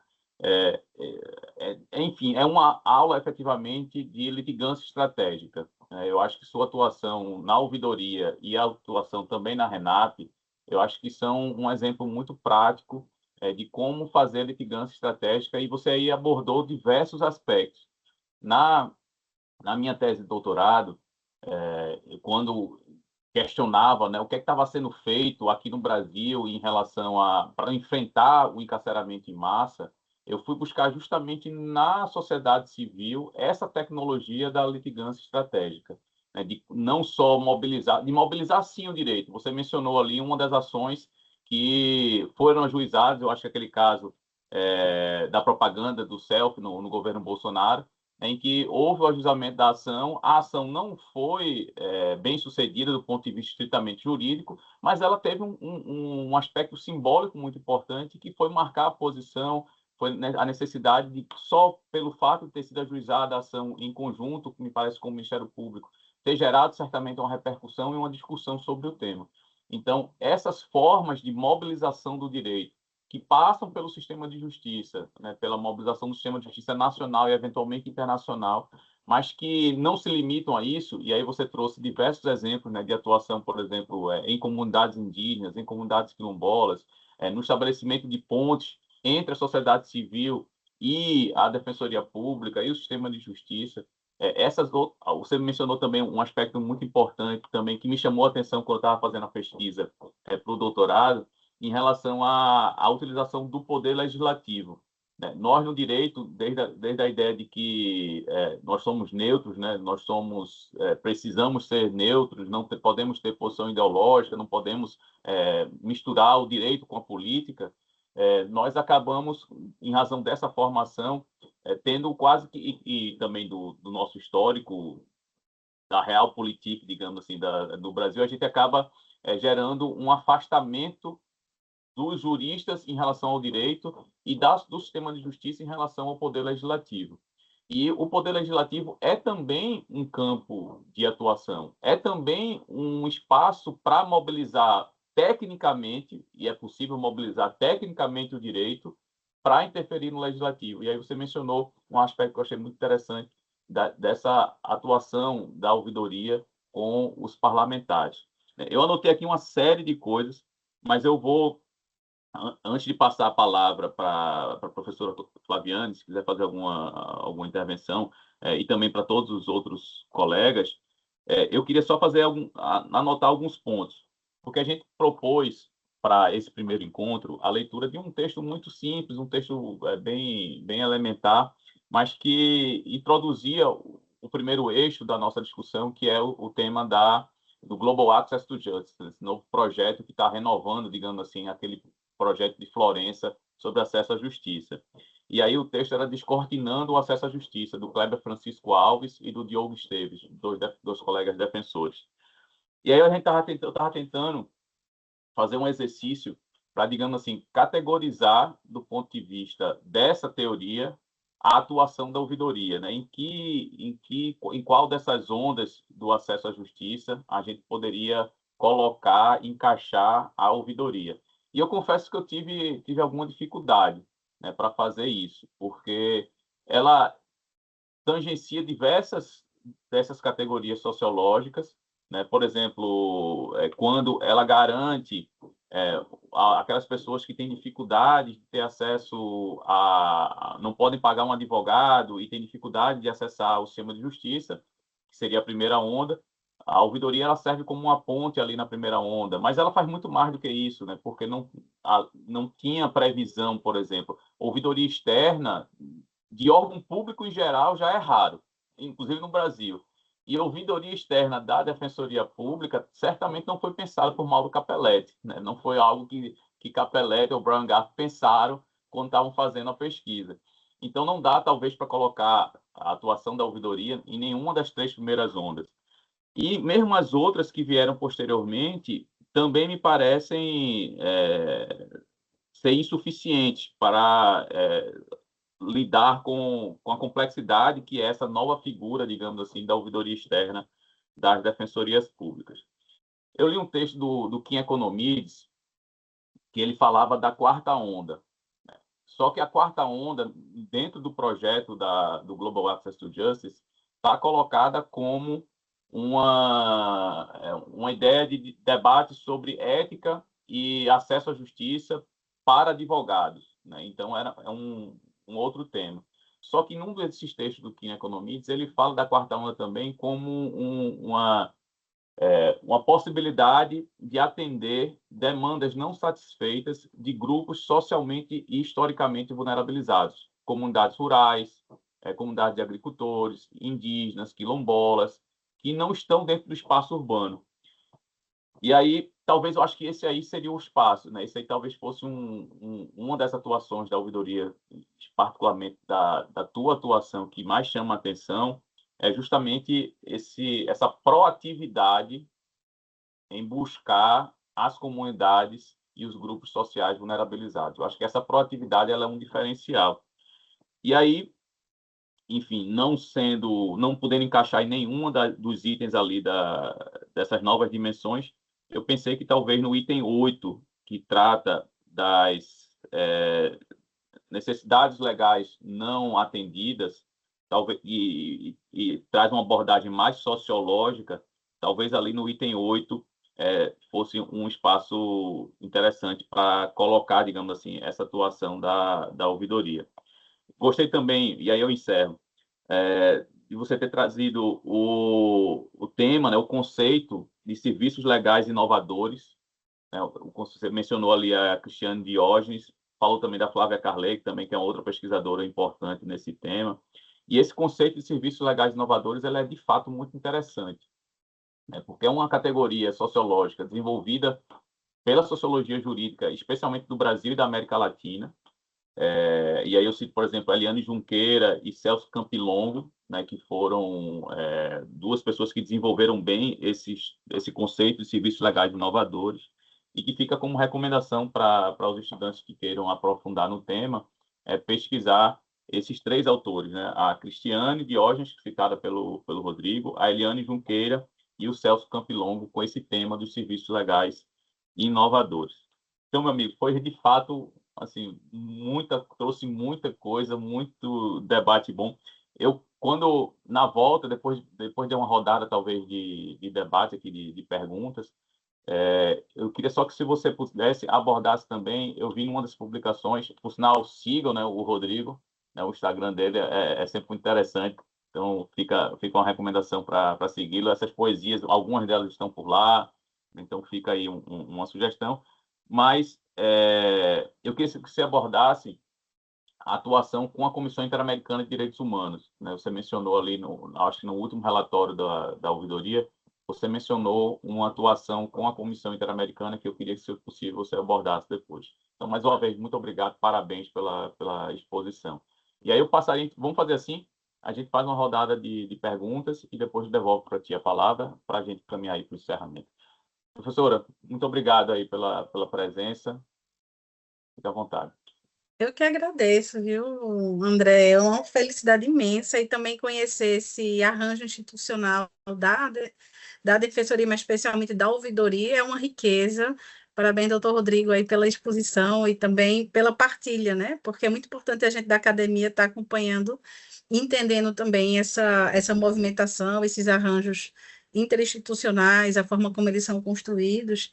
Enfim, é uma aula efetivamente de litigância estratégica. Eu acho que sua atuação na ouvidoria e a atuação também na Renap, eu acho que são um exemplo muito prático de como fazer litigância estratégica, e você aí abordou diversos aspectos. Na, na minha tese de doutorado, quando questionava, né, o que estava sendo feito aqui no Brasil em relação a para enfrentar o encarceramento em massa, eu fui buscar justamente na sociedade civil essa tecnologia da litigância estratégica, né, de não só mobilizar, de mobilizar sim o direito. Você mencionou ali uma das ações que foram ajuizadas, eu acho que aquele caso da propaganda do selfie no governo Bolsonaro, em que houve o ajuizamento da ação, a ação não foi bem sucedida do ponto de vista estritamente jurídico, mas ela teve um aspecto simbólico muito importante, que foi marcar a posição, foi a necessidade de, só pelo fato de ter sido ajuizada a ação em conjunto, que me parece com o Ministério Público, ter gerado certamente uma repercussão e uma discussão sobre o tema. Então, essas formas de mobilização do direito, que passam pelo sistema de justiça, né, pela mobilização do sistema de justiça nacional e eventualmente internacional, mas que não se limitam a isso. E aí você trouxe diversos exemplos, né, de atuação, por exemplo, em comunidades indígenas, em comunidades quilombolas, no estabelecimento de pontes entre a sociedade civil e a defensoria pública e o sistema de justiça. Você mencionou também um aspecto muito importante também que me chamou a atenção quando eu estava fazendo a pesquisa para o doutorado, em relação à utilização do poder legislativo, né? Nós, no direito, desde a ideia de que nós somos neutros, né? Nós precisamos ser neutros, não podemos ter posição ideológica, não podemos misturar o direito com a política. Nós acabamos, em razão dessa formação, tendo quase que, e também do nosso histórico, da realpolitik, digamos assim, do Brasil, a gente acaba gerando um afastamento dos juristas em relação ao direito e do sistema de justiça em relação ao poder legislativo. E o poder legislativo é também um campo de atuação, é também um espaço para mobilizar tecnicamente, e é possível mobilizar tecnicamente o direito para interferir no legislativo. E aí você mencionou um aspecto que eu achei muito interessante dessa atuação da ouvidoria com os parlamentares. Eu anotei aqui uma série de coisas, mas eu vou Antes de passar a palavra para a professora Flaviane, se quiser fazer alguma intervenção, e também para todos os outros colegas, eu queria só anotar alguns pontos, porque a gente propôs para esse primeiro encontro a leitura de um texto muito simples, um texto bem elementar, mas que introduzia o primeiro eixo da nossa discussão, que é o tema do Global Access to Justice, esse novo projeto que está renovando, digamos assim, aquele projeto de Florença sobre acesso à justiça. E aí o texto era descortinando o acesso à justiça, do Kleber Francisco Alves e do Diogo Esteves, dois colegas defensores. E aí a gente estava tentando fazer um exercício para, digamos assim, categorizar, do ponto de vista dessa teoria, a atuação da ouvidoria, né? Em qual dessas ondas do acesso à justiça a gente poderia colocar, encaixar a ouvidoria. E eu confesso que eu tive alguma dificuldade, né, para fazer isso, porque ela tangencia diversas dessas categorias sociológicas, né? Por exemplo, quando ela garante aquelas pessoas que têm dificuldade de ter acesso não podem pagar um advogado e têm dificuldade de acessar o sistema de justiça, que seria a primeira onda. A ouvidoria ela serve como uma ponte ali na primeira onda, mas ela faz muito mais do que isso, né? Porque não tinha previsão, por exemplo, ouvidoria externa de órgão público em geral já é raro, inclusive no Brasil. E a ouvidoria externa da Defensoria Pública certamente não foi pensada por Mauro Capelletti, né? Não foi algo que Capelletti ou Brian Garth pensaram quando estavam fazendo a pesquisa. Então, não dá, talvez, para colocar a atuação da ouvidoria em nenhuma das três primeiras ondas. E mesmo as outras que vieram posteriormente também me parecem ser insuficientes para lidar com a complexidade que é essa nova figura, digamos assim, da ouvidoria externa das defensorias públicas. Eu li um texto do Kim Economides, que ele falava da quarta onda. Só que a quarta onda, dentro do projeto do Global Access to Justice, está colocada como uma ideia de debate sobre ética e acesso à justiça para advogados, né? Então, é um outro tema. Só que num desses textos do Kim Economides, ele fala da quarta onda também como uma possibilidade de atender demandas não satisfeitas de grupos socialmente e historicamente vulnerabilizados, comunidades rurais, comunidades de agricultores, indígenas, quilombolas, que não estão dentro do espaço urbano. E aí, talvez eu acho que esse aí seria o espaço, né? Esse aí talvez fosse uma das atuações da ouvidoria, particularmente da tua atuação, que mais chama a atenção, é justamente essa proatividade em buscar as comunidades e os grupos sociais vulnerabilizados. Eu acho que essa proatividade ela é um diferencial. E aí, enfim, não podendo encaixar em nenhuma dos itens ali dessas novas dimensões, eu pensei que talvez no item 8, que trata das necessidades legais não atendidas, talvez e traz uma abordagem mais sociológica, talvez ali no item 8 fosse um espaço interessante para colocar, digamos assim, essa atuação da ouvidoria. Gostei também, e aí eu encerro, de você ter trazido o tema, né, o conceito de serviços legais inovadores, né? Você mencionou ali a Cristiane Diógenes, falou também da Flávia Carley, que também que é outra pesquisadora importante nesse tema. E esse conceito de serviços legais inovadores ela é, de fato, muito interessante, né? Porque é uma categoria sociológica desenvolvida pela sociologia jurídica, especialmente do Brasil e da América Latina. E aí eu cito, por exemplo, Eliane Junqueira e Celso Campilongo, né, que foram duas pessoas que desenvolveram bem esse conceito de serviços legais inovadores e que fica como recomendação para os estudantes que queiram aprofundar no tema, pesquisar esses três autores, né, a Cristiane Diógenes, citada pelo Rodrigo, a Eliane Junqueira e o Celso Campilongo, com esse tema dos serviços legais inovadores. Então, meu amigo, foi de fato assim, trouxe muita coisa, muito debate bom. Quando, na volta, depois de uma rodada, talvez, de debate aqui, de perguntas, Eu queria só que, se você pudesse, abordasse também, eu vi em uma das publicações, por sinal, sigam, né, o Rodrigo, né, o Instagram dele é sempre muito interessante, então fica uma recomendação para segui-lo. Essas poesias, algumas delas estão por lá, então fica aí uma sugestão. Mas eu queria que você abordasse a atuação com a Comissão Interamericana de Direitos Humanos, né? Você mencionou ali, acho que no último relatório da ouvidoria, você mencionou uma atuação com a Comissão Interamericana que eu queria que, se possível, você abordasse depois. Então, mais uma vez, muito obrigado, parabéns pela exposição. E aí eu passaria, vamos fazer assim, a gente faz uma rodada de perguntas e depois devolvo para ti a palavra para a gente caminhar aí para o encerramento. Professora, muito obrigado aí pela presença. Fique à vontade. Eu que agradeço, viu, André? É uma felicidade imensa e também conhecer esse arranjo institucional da Defensoria, mas especialmente da Ouvidoria, é uma riqueza. Parabéns, doutor Rodrigo, aí pela exposição e também pela partilha, né? Porque é muito importante a gente da academia estar acompanhando, entendendo também essa movimentação, esses arranjos interinstitucionais, a forma como eles são construídos.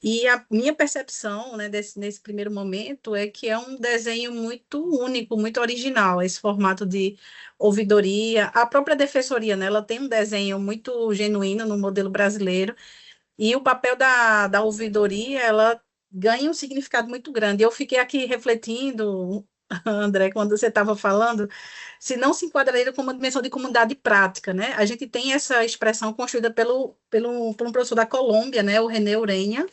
E a minha percepção, né, nesse primeiro momento é que é um desenho muito único, muito original, esse formato de ouvidoria. A própria defensoria, né, ela tem um desenho muito genuíno no modelo brasileiro, e o papel da ouvidoria, ela ganha um significado muito grande. Eu fiquei aqui refletindo, André, quando você estava falando, se não se enquadraria como uma dimensão de comunidade prática, né? A gente tem essa expressão construída por um professor da Colômbia, né, o René Ureña,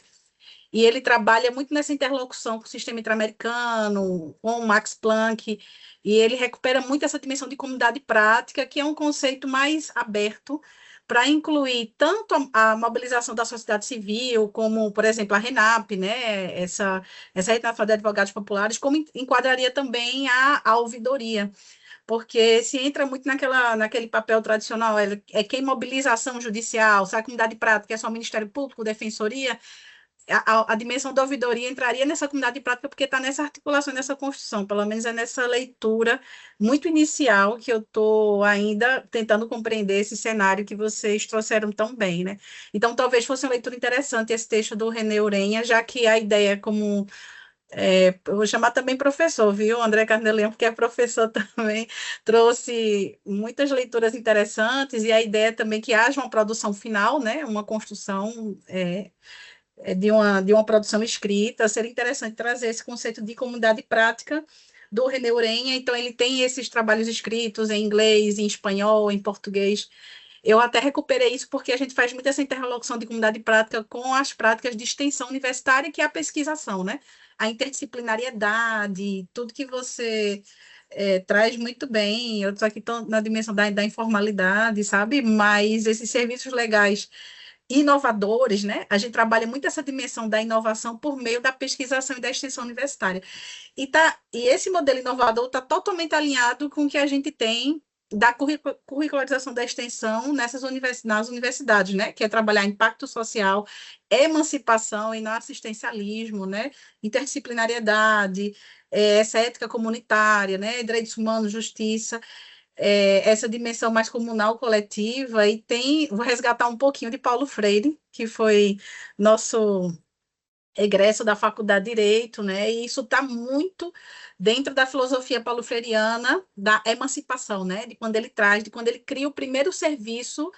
e ele trabalha muito nessa interlocução com o sistema interamericano, com o Max Planck, e ele recupera muito essa dimensão de comunidade prática, que é um conceito mais aberto para incluir tanto a mobilização da sociedade civil, como, por exemplo, a RENAP, né, essa Rede Nacional de Advogados Populares, como enquadraria também a ouvidoria, porque se entra muito naquele papel tradicional, quem mobiliza a ação judicial, se a comunidade prática é só o Ministério Público, Defensoria, a dimensão da ouvidoria entraria nessa comunidade de prática porque está nessa articulação, nessa construção, pelo menos é nessa leitura muito inicial que eu estou ainda tentando compreender esse cenário que vocês trouxeram tão bem, né? Então, talvez fosse uma leitura interessante esse texto do René Urenha, já que a ideia como... eu vou chamar também professor, viu? André Carnelian, porque é professor também, trouxe muitas leituras interessantes e a ideia também que haja uma produção final, né? Uma construção... de uma produção escrita, seria interessante trazer esse conceito de comunidade prática do René Urenha. Então, ele tem esses trabalhos escritos em inglês, em espanhol, em português. Eu até recuperei isso porque a gente faz muito essa interlocução de comunidade prática com as práticas de extensão universitária, que é a pesquisação, né? A interdisciplinariedade, tudo que você traz muito bem. Eu estou aqui na dimensão da informalidade, sabe? Mas esses serviços legais inovadores, né? A gente trabalha muito essa dimensão da inovação por meio da pesquisação e da extensão universitária. E esse modelo inovador está totalmente alinhado com o que a gente tem da curricularização da extensão nas universidades, né? Que é trabalhar impacto social, emancipação e não assistencialismo, né? Interdisciplinariedade, essa ética comunitária, né? Direitos humanos, justiça, essa dimensão mais comunal, coletiva, e vou resgatar um pouquinho de Paulo Freire, que foi nosso egresso da Faculdade de Direito, né? E isso está muito dentro da filosofia paulo-freiriana da emancipação, né? De quando ele cria o primeiro serviço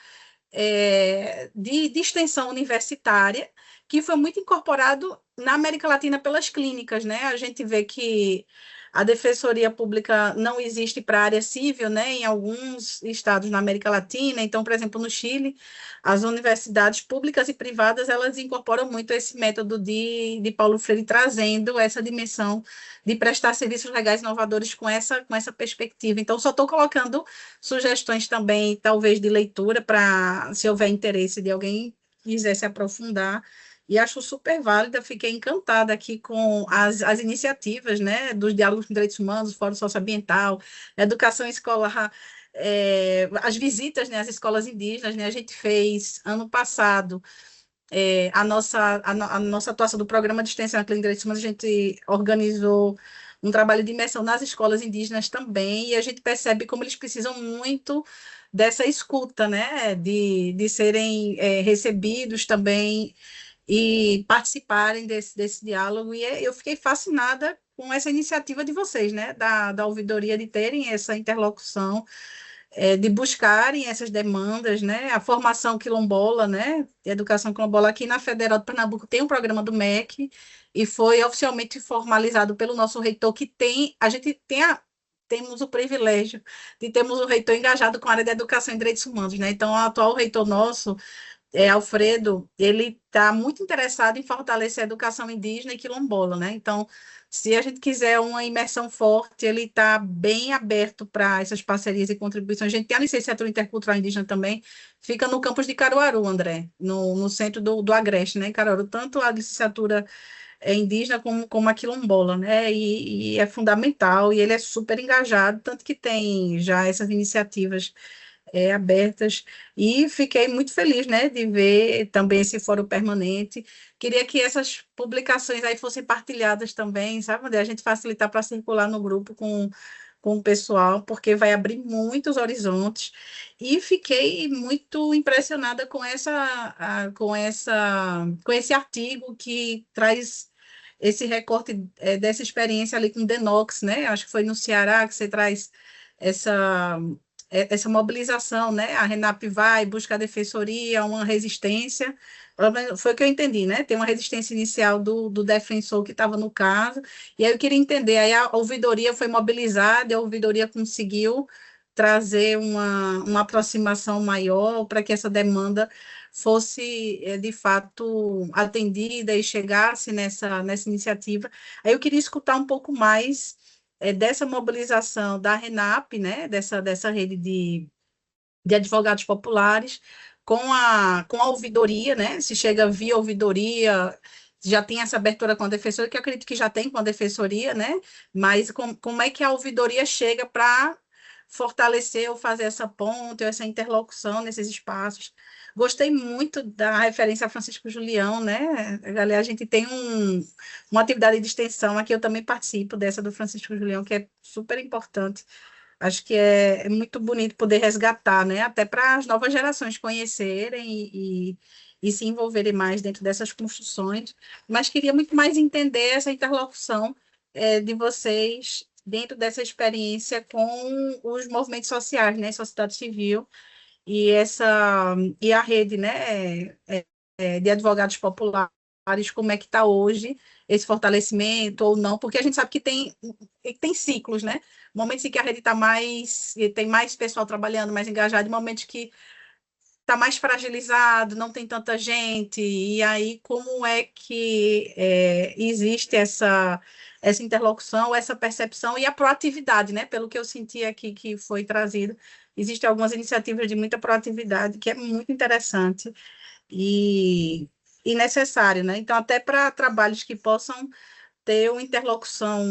de extensão universitária, que foi muito incorporado na América Latina pelas clínicas, né? A gente vê que a defensoria pública não existe para a área civil, né? Em alguns estados na América Latina. Então, por exemplo, no Chile, as universidades públicas e privadas, elas incorporam muito esse método de Paulo Freire, trazendo essa dimensão de prestar serviços legais inovadores com essa perspectiva. Então, só estou colocando sugestões também, talvez, de leitura, para, se houver interesse de alguém quiser se aprofundar, e acho super válida. Fiquei encantada aqui com as iniciativas, né, dos diálogos com direitos humanos, Fórum Socioambiental, educação escolar, as visitas, né, às escolas indígenas, né, a gente fez, ano passado, a nossa atuação do Programa de Extensão Clínica de Direitos Humanos, a gente organizou um trabalho de imersão nas escolas indígenas também, e a gente percebe como eles precisam muito dessa escuta, né, de serem recebidos também e participarem desse diálogo. E eu fiquei fascinada com essa iniciativa de vocês, né, da ouvidoria, de terem essa interlocução, de buscarem essas demandas, né, a formação quilombola, né, educação quilombola aqui na Federal de Pernambuco tem um programa do MEC e foi oficialmente formalizado pelo nosso reitor, que a gente temos o privilégio de termos um reitor engajado com a área da educação e direitos humanos, né, então o atual reitor nosso, Alfredo, ele está muito interessado em fortalecer a educação indígena e quilombola, né? Então, se a gente quiser uma imersão forte, ele está bem aberto para essas parcerias e contribuições. A gente tem a licenciatura intercultural indígena também, fica no campus de Caruaru, André, no centro do Agreste, né? Em Caruaru, tanto a licenciatura indígena como a quilombola, né? E é fundamental, e ele é super engajado, tanto que tem já essas iniciativas abertas, e fiquei muito feliz, né, de ver também esse fórum permanente. Queria que essas publicações aí fossem partilhadas também, sabe, André? A gente facilitar para circular no grupo com o pessoal, porque vai abrir muitos horizontes, e fiquei muito impressionada com esse artigo que traz esse recorte dessa experiência ali com o Denox, né? Acho que foi no Ceará que você traz essa essa mobilização, né? A RENAP vai buscar a defensoria, uma resistência, foi o que eu entendi, né? Tem uma resistência inicial do defensor que estava no caso, e aí eu queria entender, aí a ouvidoria foi mobilizada, e a ouvidoria conseguiu trazer uma aproximação maior para que essa demanda fosse, de fato, atendida e chegasse nessa iniciativa. Aí eu queria escutar um pouco mais dessa mobilização da RENAP, né, dessa rede de advogados populares, com a ouvidoria, né, se chega via ouvidoria, já tem essa abertura com a defensoria, que eu acredito que já tem com a defensoria, né, mas como é que a ouvidoria chega para fortalecer ou fazer essa ponte, ou essa interlocução nesses espaços. Gostei muito da referência a Francisco Julião, né? Aliás, a gente tem uma atividade de extensão, aqui eu também participo dessa do Francisco Julião, que é super importante. Acho que é muito bonito poder resgatar, né? Até para as novas gerações conhecerem e se envolverem mais dentro dessas construções. Mas queria muito mais entender essa interlocução de vocês dentro dessa experiência com os movimentos sociais, né? Sociedade civil e a rede, né? De advogados populares, como é que está hoje esse fortalecimento ou não, porque a gente sabe que tem ciclos, né? Momentos em que a rede tem mais pessoal trabalhando, mais engajado, e momentos que está mais fragilizado, não tem tanta gente, e aí como é que existe essa interlocução, essa percepção e a proatividade, né? Pelo que eu senti aqui que foi trazido, existem algumas iniciativas de muita proatividade, que é muito interessante, e necessário, né? Então, até para trabalhos que possam ter uma interlocução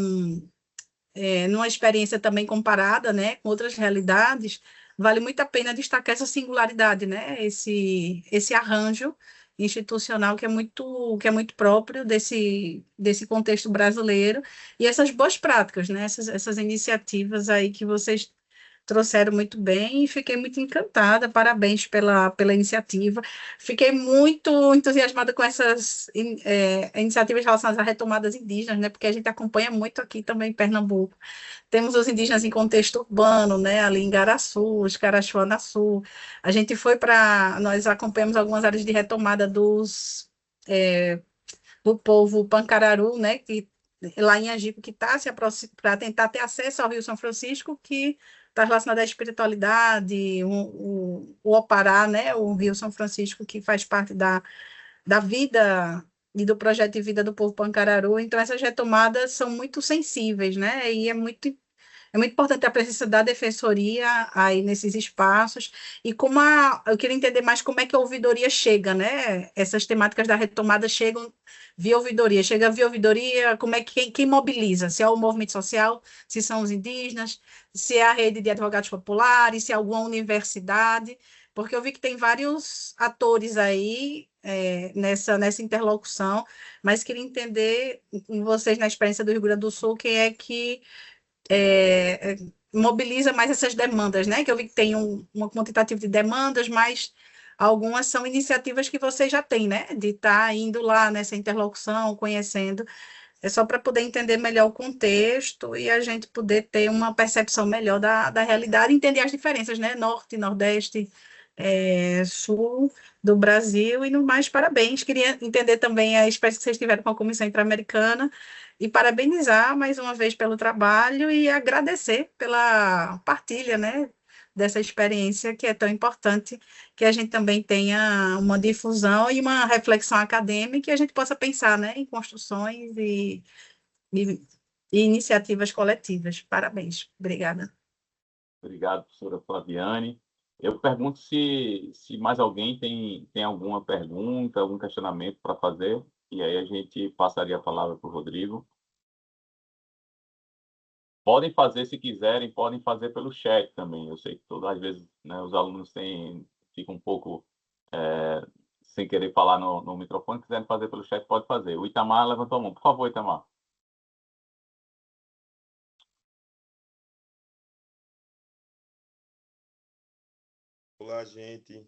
numa experiência também comparada, né, com outras realidades, vale muito a pena destacar essa singularidade, né? Esse arranjo institucional que é muito próprio desse contexto brasileiro, e essas boas práticas, né? Essas iniciativas aí que vocês trouxeram muito bem, e fiquei muito encantada, parabéns pela iniciativa. Fiquei muito entusiasmada com essas iniciativas relacionadas a retomadas indígenas, né, porque a gente acompanha muito aqui também em Pernambuco. Temos os indígenas em contexto urbano, né, ali em Garaçu, Sul. Nós acompanhamos algumas áreas de retomada do povo Pancararu, né, que lá em Angico, que está se aproximando para tentar ter acesso ao Rio São Francisco, que está relacionado à espiritualidade, o Opará, né, o Rio São Francisco, que faz parte da vida e do projeto de vida do povo Pancararu. Então, essas retomadas são muito sensíveis, né, e é muito importante a presença da defensoria aí nesses espaços, e eu queria entender mais como é que a ouvidoria chega, né? Essas temáticas da retomada chegam chega via ouvidoria, como é que quem mobiliza? Se é o movimento social, se são os indígenas, se é a rede de advogados populares, se é alguma universidade, porque eu vi que tem vários atores aí nessa interlocução, mas queria entender com vocês, na experiência do Rio Grande do Sul, quem é que mobiliza mais essas demandas, né? Que eu vi que tem uma quantitativa de demandas, mas algumas são iniciativas que você já tem, né? De estar indo lá nessa interlocução, conhecendo. É só para poder entender melhor o contexto e a gente poder ter uma percepção melhor da realidade, entender as diferenças, né? Norte, Nordeste, Sul do Brasil e no mais, parabéns. Queria entender também a experiência que vocês tiveram com a Comissão Interamericana e parabenizar mais uma vez pelo trabalho e agradecer pela partilha, né? Dessa experiência que é tão importante, que a gente também tenha uma difusão e uma reflexão acadêmica e a gente possa pensar, né, em construções e, e iniciativas coletivas. Parabéns. Obrigada. Obrigado, professora Flaviane. Eu pergunto se mais alguém tem alguma pergunta, algum questionamento para fazer, e aí a gente passaria a palavra para o Rodrigo. Podem fazer, se quiserem, podem fazer pelo chat também. Eu sei que todas as vezes, né, os alunos ficam um pouco sem querer falar no microfone. Se quiserem fazer pelo chat, pode fazer. O Itamar levantou a mão. Por favor, Itamar. Olá, gente.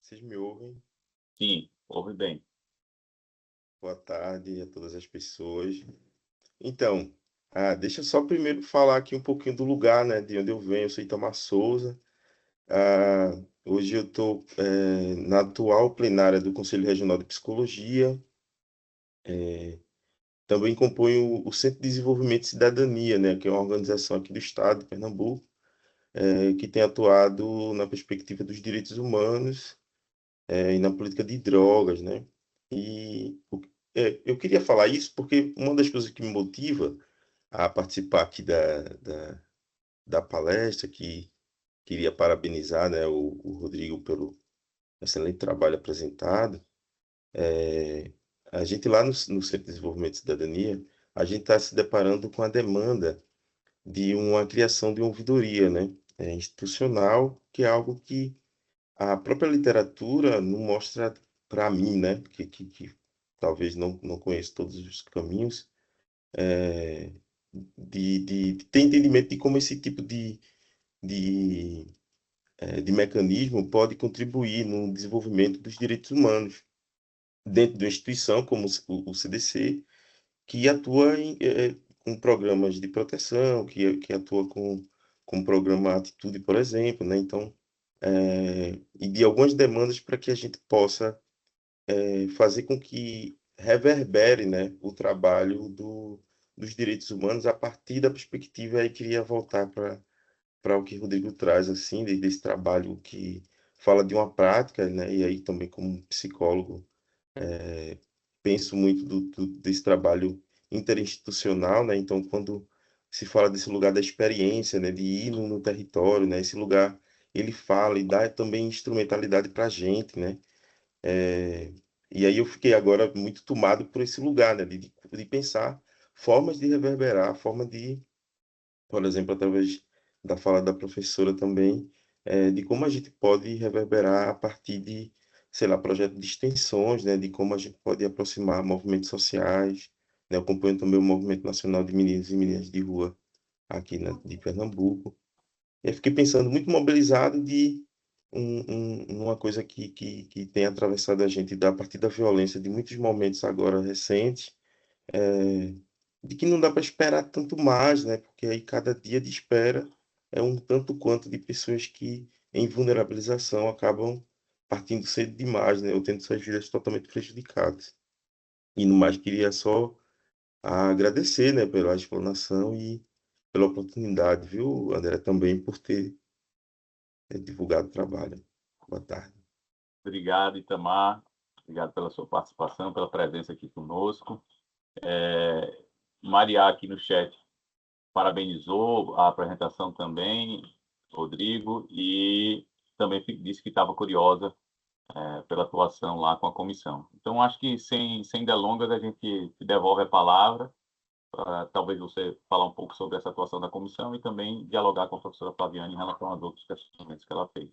Vocês me ouvem? Sim, ouve bem. Boa tarde a todas as pessoas. Então, deixa eu só primeiro falar aqui um pouquinho do lugar, né, de onde eu venho. Eu sou Itamar Souza. Hoje eu estou na atual plenária do Conselho Regional de Psicologia. Também componho o Centro de Desenvolvimento e Cidadania, né, que é uma organização aqui do estado de Pernambuco, que tem atuado na perspectiva dos direitos humanos e na política de drogas, né? E eu queria falar isso porque uma das coisas que me motiva a participar aqui da palestra, que queria parabenizar, né, o Rodrigo pelo excelente trabalho apresentado, a gente lá no Centro de Desenvolvimento e Cidadania, a gente está se deparando com a demanda de uma criação de uma ouvidoria, né, institucional, que é algo que a própria literatura não mostra para mim, né, que talvez não conheço todos os caminhos, de ter entendimento de como esse tipo de, de mecanismo pode contribuir no desenvolvimento dos direitos humanos dentro de uma instituição como o CDC, que atua com programas de proteção, que atua com o programa Atitude, por exemplo, né? Então, e de algumas demandas para que a gente possa fazer com que reverbere, né, o trabalho dos direitos humanos a partir da perspectiva. Aí queria voltar para o que o Rodrigo traz, assim, desse trabalho que fala de uma prática, né, e aí também como psicólogo penso muito desse trabalho interinstitucional, né, então quando se fala desse lugar da experiência, né, de ir no território, né, esse lugar ele fala e dá também instrumentalidade para a gente, né. E aí eu fiquei agora muito tomado por esse lugar, né, de pensar formas de reverberar, forma de, por exemplo, através da fala da professora também, de como a gente pode reverberar a partir de, sei lá, projetos de extensões, né, de como a gente pode aproximar movimentos sociais, né, eu acompanho também o Movimento Nacional de Meninos e Meninas de Rua aqui de Pernambuco. E eu fiquei pensando muito mobilizado de uma coisa que tem atravessado a gente a partir da violência de muitos momentos agora recentes, de que não dá para esperar tanto mais, né? Porque aí cada dia de espera é um tanto quanto de pessoas que em vulnerabilização acabam partindo cedo demais, né? Ou tendo suas vidas totalmente prejudicadas. E no mais queria só agradecer, né, pela explanação e pela oportunidade, viu, André, também por ter divulgado o trabalho. Boa tarde. Obrigado, Itamar. Obrigado pela sua participação, pela presença aqui conosco. Maria, aqui no chat, parabenizou a apresentação também, Rodrigo, e também disse que estava curiosa pela atuação lá com a comissão. Então, acho que, sem delongas, a gente te devolve a palavra, para talvez você falar um pouco sobre essa atuação da comissão e também dialogar com a professora Flaviane em relação aos outros questionamentos que ela fez.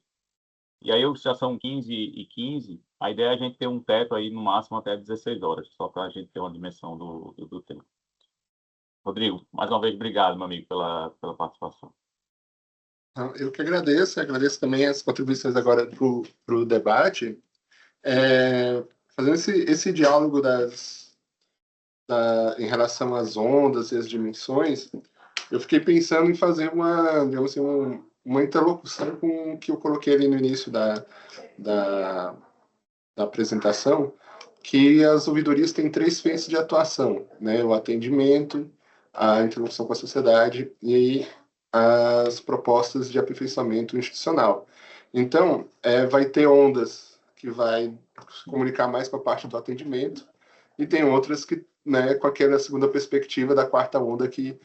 E aí, já são 15h15, a ideia é a gente ter um teto aí, no máximo, até 16 horas, só para a gente ter uma dimensão do tempo. Rodrigo, mais uma vez, obrigado, meu amigo, pela participação. Eu que agradeço também as contribuições agora para o debate. Fazendo esse diálogo em relação às ondas e às dimensões, eu fiquei pensando em fazer digamos assim, uma interlocução com o que eu coloquei ali no início da, da apresentação, que as ouvidorias têm três frentes de atuação, né? O atendimento, a interlocução com a sociedade e as propostas de aperfeiçoamento institucional. Então, vai ter ondas que vai se comunicar mais com a parte do atendimento e tem outras que, né, com aquela segunda perspectiva da quarta onda que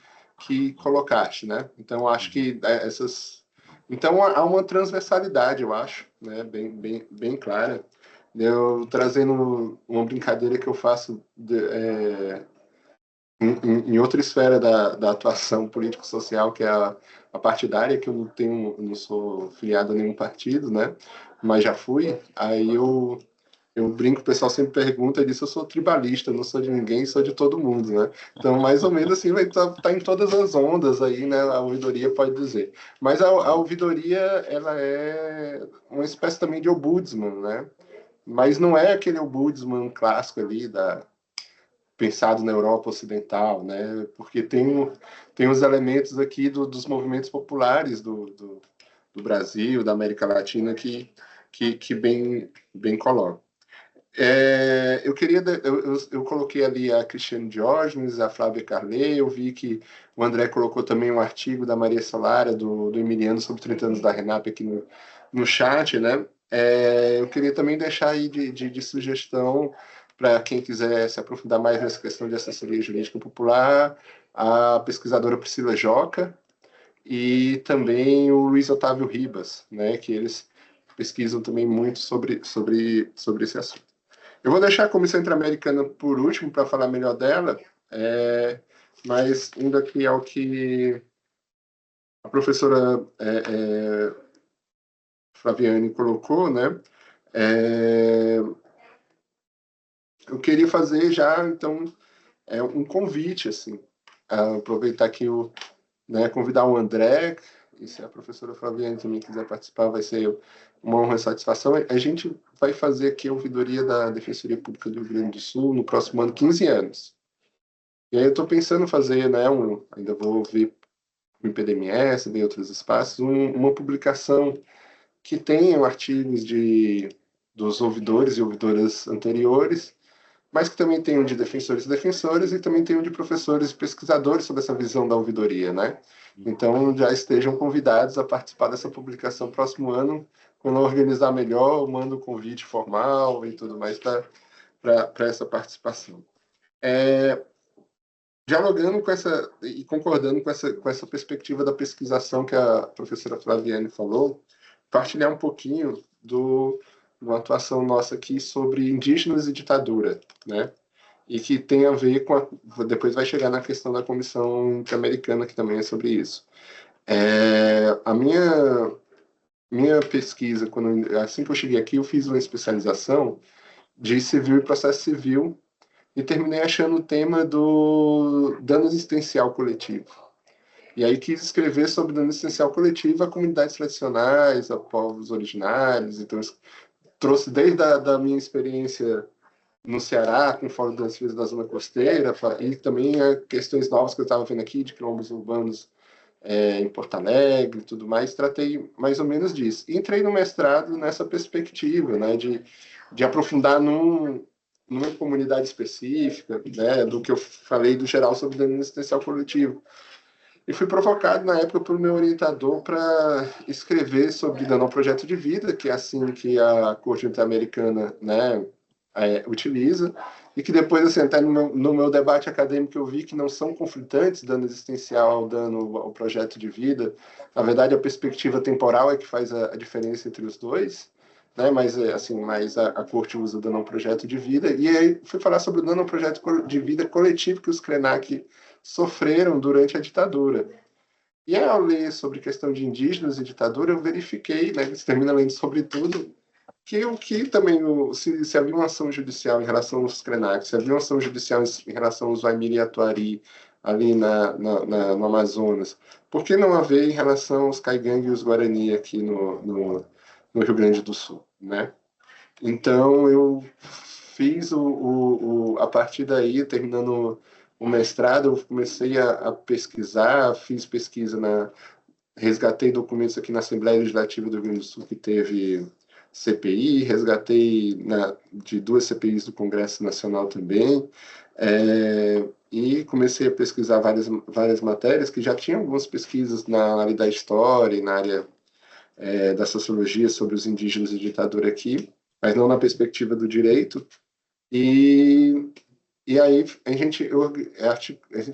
colocaste, né? Então, acho que essas... Então, há uma transversalidade, eu acho, né, bem clara. Eu trazendo uma brincadeira que eu faço em outra esfera da atuação político-social, que é a partidária, que eu não sou filiado a nenhum partido, né? Mas já fui. Aí eu brinco, o pessoal sempre pergunta disso, eu sou tribalista, não sou de ninguém, sou de todo mundo, né? Então, mais ou menos assim, vai estar em todas as ondas aí, né? A ouvidoria pode dizer. Mas a ouvidoria, ela é uma espécie também de ombudsman, né? Mas não é aquele ombudsman clássico ali, pensado na Europa Ocidental, né? Porque tem os elementos aqui dos movimentos populares do Brasil, da América Latina, que bem colocam. Eu coloquei ali a Cristiane Diógenes, a Flávia Carlet, eu vi que o André colocou também um artigo da Maria Solara, do Emiliano, sobre 30 anos da Renap aqui no chat, né? Eu queria também deixar aí de sugestão para quem quiser se aprofundar mais nessa questão de assessoria jurídica popular, a pesquisadora Priscila Joca e também o Luiz Otávio Ribas, né? Que eles pesquisam também muito sobre esse assunto. Eu vou deixar a Comissão Interamericana por último para falar melhor dela, mas indo aqui ao que a professora Flaviane colocou, né? Eu queria fazer já, então, um convite, assim, aproveitar que convidar o André, e se a professora Flaviane também quiser participar, vai ser uma honra e satisfação. A gente vai fazer aqui a ouvidoria da Defensoria Pública do Rio Grande do Sul no próximo ano, 15 anos. E aí eu estou pensando em fazer, né, ainda vou ver o IPDMS, ver outros espaços, uma publicação que tenha artigos dos ouvidores e ouvidoras anteriores, mas que também tenham de defensores e defensoras e também tenham de professores e pesquisadores sobre essa visão da ouvidoria, né? Então, já estejam convidados a participar dessa publicação próximo ano. Quando eu organizar melhor, eu mando o convite formal e tudo mais para essa participação. Dialogando com essa e concordando com essa perspectiva da pesquisação que a professora Flaviane falou, partilhar um pouquinho de uma atuação nossa aqui sobre indígenas e ditadura, né? E que tem a ver depois vai chegar na questão da Comissão Interamericana, que também é sobre isso. A minha pesquisa, assim que eu cheguei aqui, eu fiz uma especialização de civil e processo civil e terminei achando o tema do dano existencial coletivo. E aí quis escrever sobre dano existencial coletivo a comunidades tradicionais, a povos originários. Então, trouxe desde a minha experiência no Ceará, com o Fórum das Filhas da Zona Costeira, e também questões novas que eu estava vendo aqui, de quilombos urbanos em Porto Alegre e tudo mais, tratei mais ou menos disso. E entrei no mestrado nessa perspectiva, né, de aprofundar numa comunidade específica, né, do que eu falei do geral sobre dano existencial coletivo. E fui provocado na época pelo meu orientador para escrever sobre dano ao projeto de vida, que é assim que a Corte Interamericana, né, utiliza, e que depois, assim, até no meu debate acadêmico eu vi que não são conflitantes, dano existencial, dano ao projeto de vida. Na verdade, a perspectiva temporal é que faz a diferença entre os dois, né? Mas assim, a Corte usa o dano ao projeto de vida. E aí fui falar sobre o dano ao projeto de vida coletivo que os Krenak sofreram durante a ditadura. E ao ler sobre questão de indígenas e ditadura, eu verifiquei, né, que termina lendo sobre tudo, que também, se havia uma ação judicial em relação aos Krenak, se havia uma ação judicial em relação aos Waimiri e Atuari, ali no Amazonas, por que não haver em relação aos Caigangue e os Guarani aqui no Rio Grande do Sul, né? Então, eu fiz a partir daí, terminando o mestrado, eu comecei a pesquisar, fiz pesquisa resgatei documentos aqui na Assembleia Legislativa do Rio Grande do Sul, que teve CPI, resgatei de 2 CPIs do Congresso Nacional também, e comecei a pesquisar várias matérias, que já tinham algumas pesquisas na área da história e na área da sociologia sobre os indígenas e ditadura aqui, mas não na perspectiva do direito. E aí a gente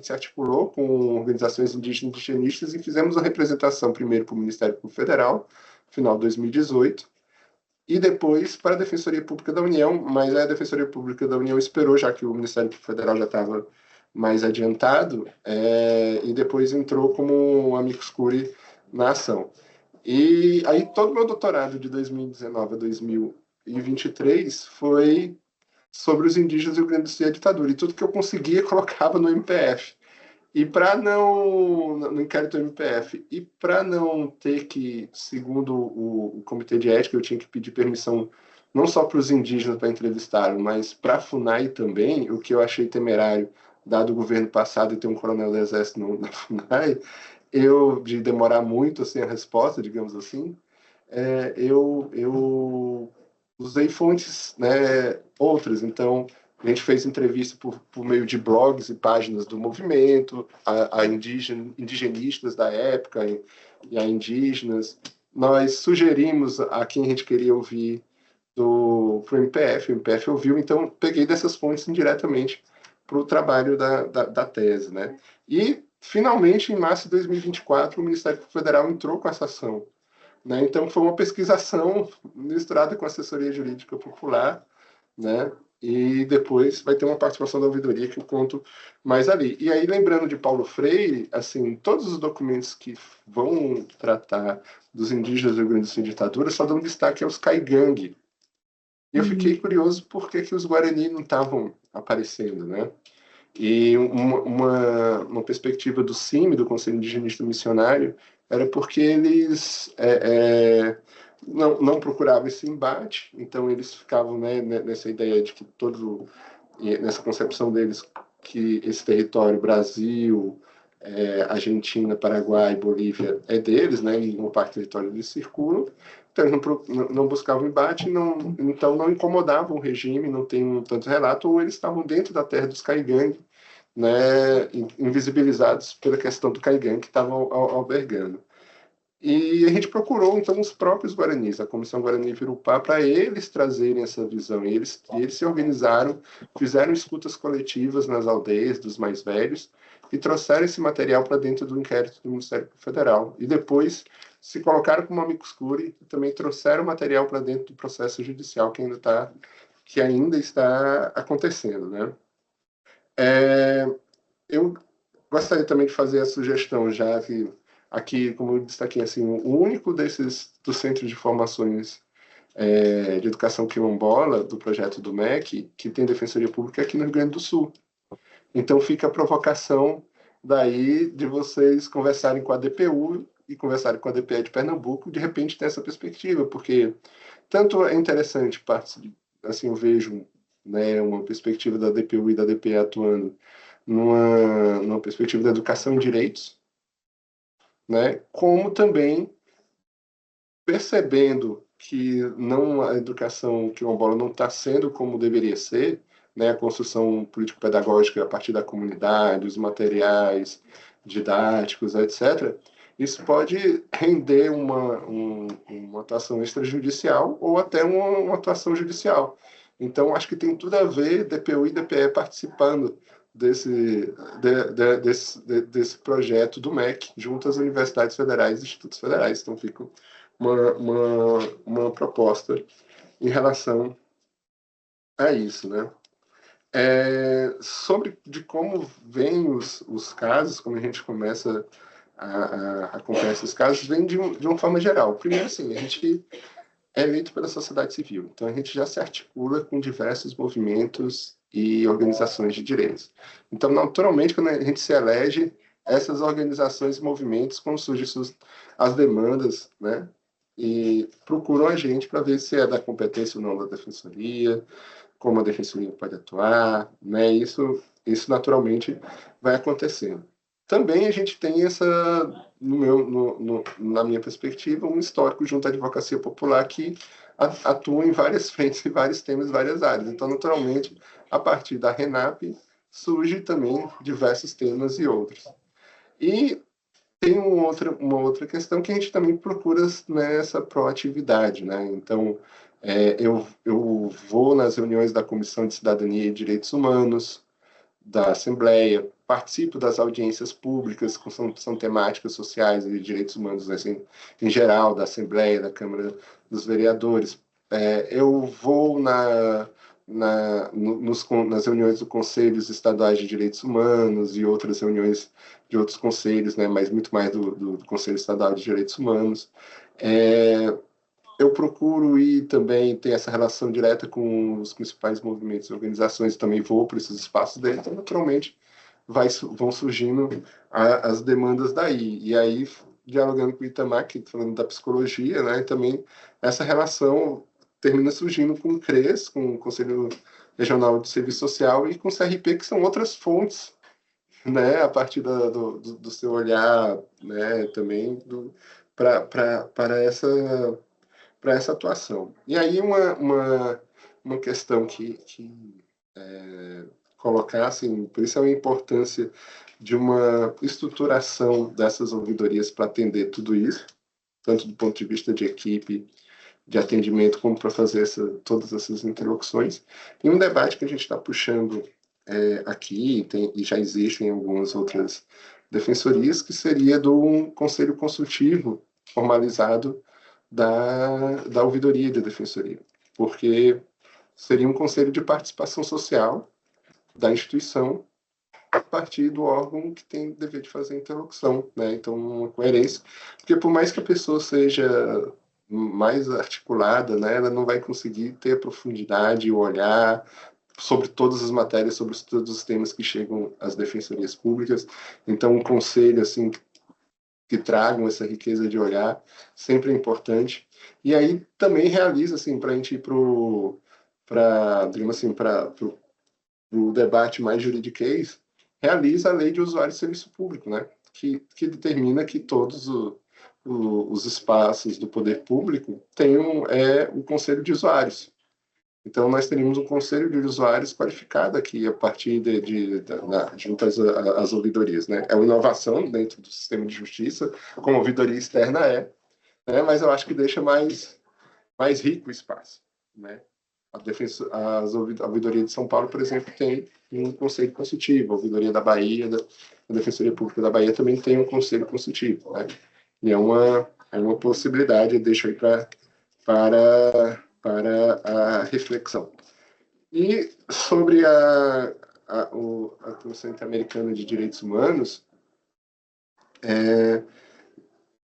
se articulou com organizações indígenas e indigenistas e fizemos a representação primeiro para o Ministério Público Federal, final de 2018, e depois para a Defensoria Pública da União, mas a Defensoria Pública da União esperou, já que o Ministério Público Federal já estava mais adiantado, e depois entrou como amicus curiae na ação. E aí todo o meu doutorado de 2019 a 2023 foi sobre os indígenas e o Rio Grande do Sul e a ditadura. E tudo que eu conseguia colocava no MPF. E para não... no inquérito do MPF. E para não ter que, segundo o Comitê de Ética, eu tinha que pedir permissão não só para os indígenas para entrevistar, mas para a FUNAI também, o que eu achei temerário, dado o governo passado e ter um coronel do Exército na FUNAI, de demorar muito assim, a resposta, digamos assim, eu usei fontes, né, outras. Então, a gente fez entrevista por meio de blogs e páginas do movimento, a indigenistas da época e a indígenas. Nós sugerimos a quem a gente queria ouvir para o MPF. O MPF ouviu, então peguei dessas fontes indiretamente para o trabalho da tese, né? E, finalmente, em março de 2024, o Ministério Federal entrou com essa ação, né? Então, foi uma pesquisação misturada com assessoria jurídica popular, né? E depois vai ter uma participação da ouvidoria que eu conto mais ali. E aí, lembrando de Paulo Freire, assim, todos os documentos que vão tratar dos indígenas do Rio Grande do Sul e ditadura só dão destaque aos Caigangue. E eu fiquei curioso por que os Guarani não estavam aparecendo, né? E uma perspectiva do CIMI, do Conselho Indigenista Missionário, era porque eles não procuravam esse embate, então eles ficavam, né, nessa ideia de que nessa concepção deles, que esse território, Brasil, Argentina, Paraguai, Bolívia, é deles, né, e uma parte do território eles circulam, então eles não buscavam embate, então não incomodavam o regime, não tem tanto relato, ou eles estavam dentro da terra dos Caigangue, né, invisibilizados pela questão do Caigangue que estavam albergando. E a gente procurou, então, os próprios Guaranis, a Comissão Guarani Virupá, para eles trazerem essa visão. E eles se organizaram, fizeram escutas coletivas nas aldeias dos mais velhos e trouxeram esse material para dentro do inquérito do Ministério Federal. E depois se colocaram como amicus curiae e também trouxeram material para dentro do processo judicial que ainda está acontecendo, né? Eu gostaria também de fazer a sugestão, já que aqui, como eu destaquei, assim, o único dos centros de formações de educação quilombola do projeto do MEC que tem defensoria pública aqui no Rio Grande do Sul. Então fica a provocação daí de vocês conversarem com a DPU e conversarem com a DPE de Pernambuco, de repente ter essa perspectiva, porque tanto é interessante, assim, eu vejo, né, uma perspectiva da DPU e da DPE atuando numa perspectiva da educação em direitos, né, como também percebendo que a educação quilombola não está sendo como deveria ser, né, a construção político-pedagógica a partir da comunidade, os materiais didáticos, etc., isso pode render uma atuação extrajudicial ou até uma atuação judicial. Então, acho que tem tudo a ver DPU e DPE participando desse projeto do MEC, junto às universidades federais e institutos federais. Então, fica uma proposta em relação a isso, né? Sobre de como vêm os casos, como a gente começa a acompanhar esses casos, vem de uma forma geral. Primeiro, assim, a gente é eleito pela sociedade civil, então a gente já se articula com diversos movimentos e organizações de direitos. Então, naturalmente, quando a gente se elege, essas organizações e movimentos, quando surgem as demandas, né, e procuram a gente para ver se é da competência ou não da defensoria, como a defensoria pode atuar, né, isso naturalmente vai acontecendo. Também a gente tem na minha perspectiva, um histórico junto à advocacia popular que atua em várias frentes, em vários temas, várias áreas. Então, naturalmente, a partir da RENAP, surge também diversos temas e outros. E tem uma outra questão que a gente também procura nessa proatividade, né? Então, eu vou nas reuniões da Comissão de Cidadania e Direitos Humanos, da Assembleia, participo das audiências públicas, que são temáticas sociais e de direitos humanos, assim, em geral, da Assembleia, da Câmara dos Vereadores. Eu vou nas reuniões do Conselhos Estaduais de Direitos Humanos e outras reuniões de outros conselhos, né, mas muito mais do Conselho Estadual de Direitos Humanos. Eu procuro ir também ter essa relação direta com os principais movimentos e organizações, também vou para esses espaços dele, então, naturalmente, vão surgindo as demandas daí. E aí, dialogando com o Itamar, que falando da psicologia, né, também essa relação termina surgindo com o CRES, com o Conselho Regional de Serviço Social, e com o CRP, que são outras fontes, né, a partir do seu olhar, né, também para essa atuação. E aí uma questão que colocar, assim, por isso é a importância de uma estruturação dessas ouvidorias para atender tudo isso, tanto do ponto de vista de equipe, de atendimento, como para fazer todas essas interlocuções. E um debate que a gente está puxando aqui, e já existe em algumas outras defensorias, que seria de um conselho consultivo formalizado da ouvidoria da defensoria, porque seria um conselho de participação social da instituição a partir do órgão que tem o dever de fazer a interlocução, né? Então, uma coerência, porque por mais que a pessoa seja mais articulada, né, ela não vai conseguir ter a profundidade e o olhar sobre todas as matérias, sobre todos os temas que chegam às defensorias públicas. Então, um conselho assim que tragam essa riqueza de olhar sempre é importante. E aí também realiza, assim, para a gente ir digamos assim, para o debate mais juridiquês, realiza a Lei de Usuário de Serviço Público, né? Que determina que todos os espaços do poder público tenham o Conselho de Usuários. Então, nós teríamos um Conselho de Usuários qualificado aqui, a partir junto às ouvidorias, né? É uma inovação dentro do sistema de justiça, como a ouvidoria externa né? Mas eu acho que deixa mais rico o espaço, né? A ouvidoria de São Paulo, por exemplo, tem um conselho consultivo. A ouvidoria da Bahia, a Defensoria Pública da Bahia também tem um conselho consultivo, né? E é uma possibilidade, eu deixo aí para a reflexão. E sobre a Comissão Interamericana de Direitos Humanos,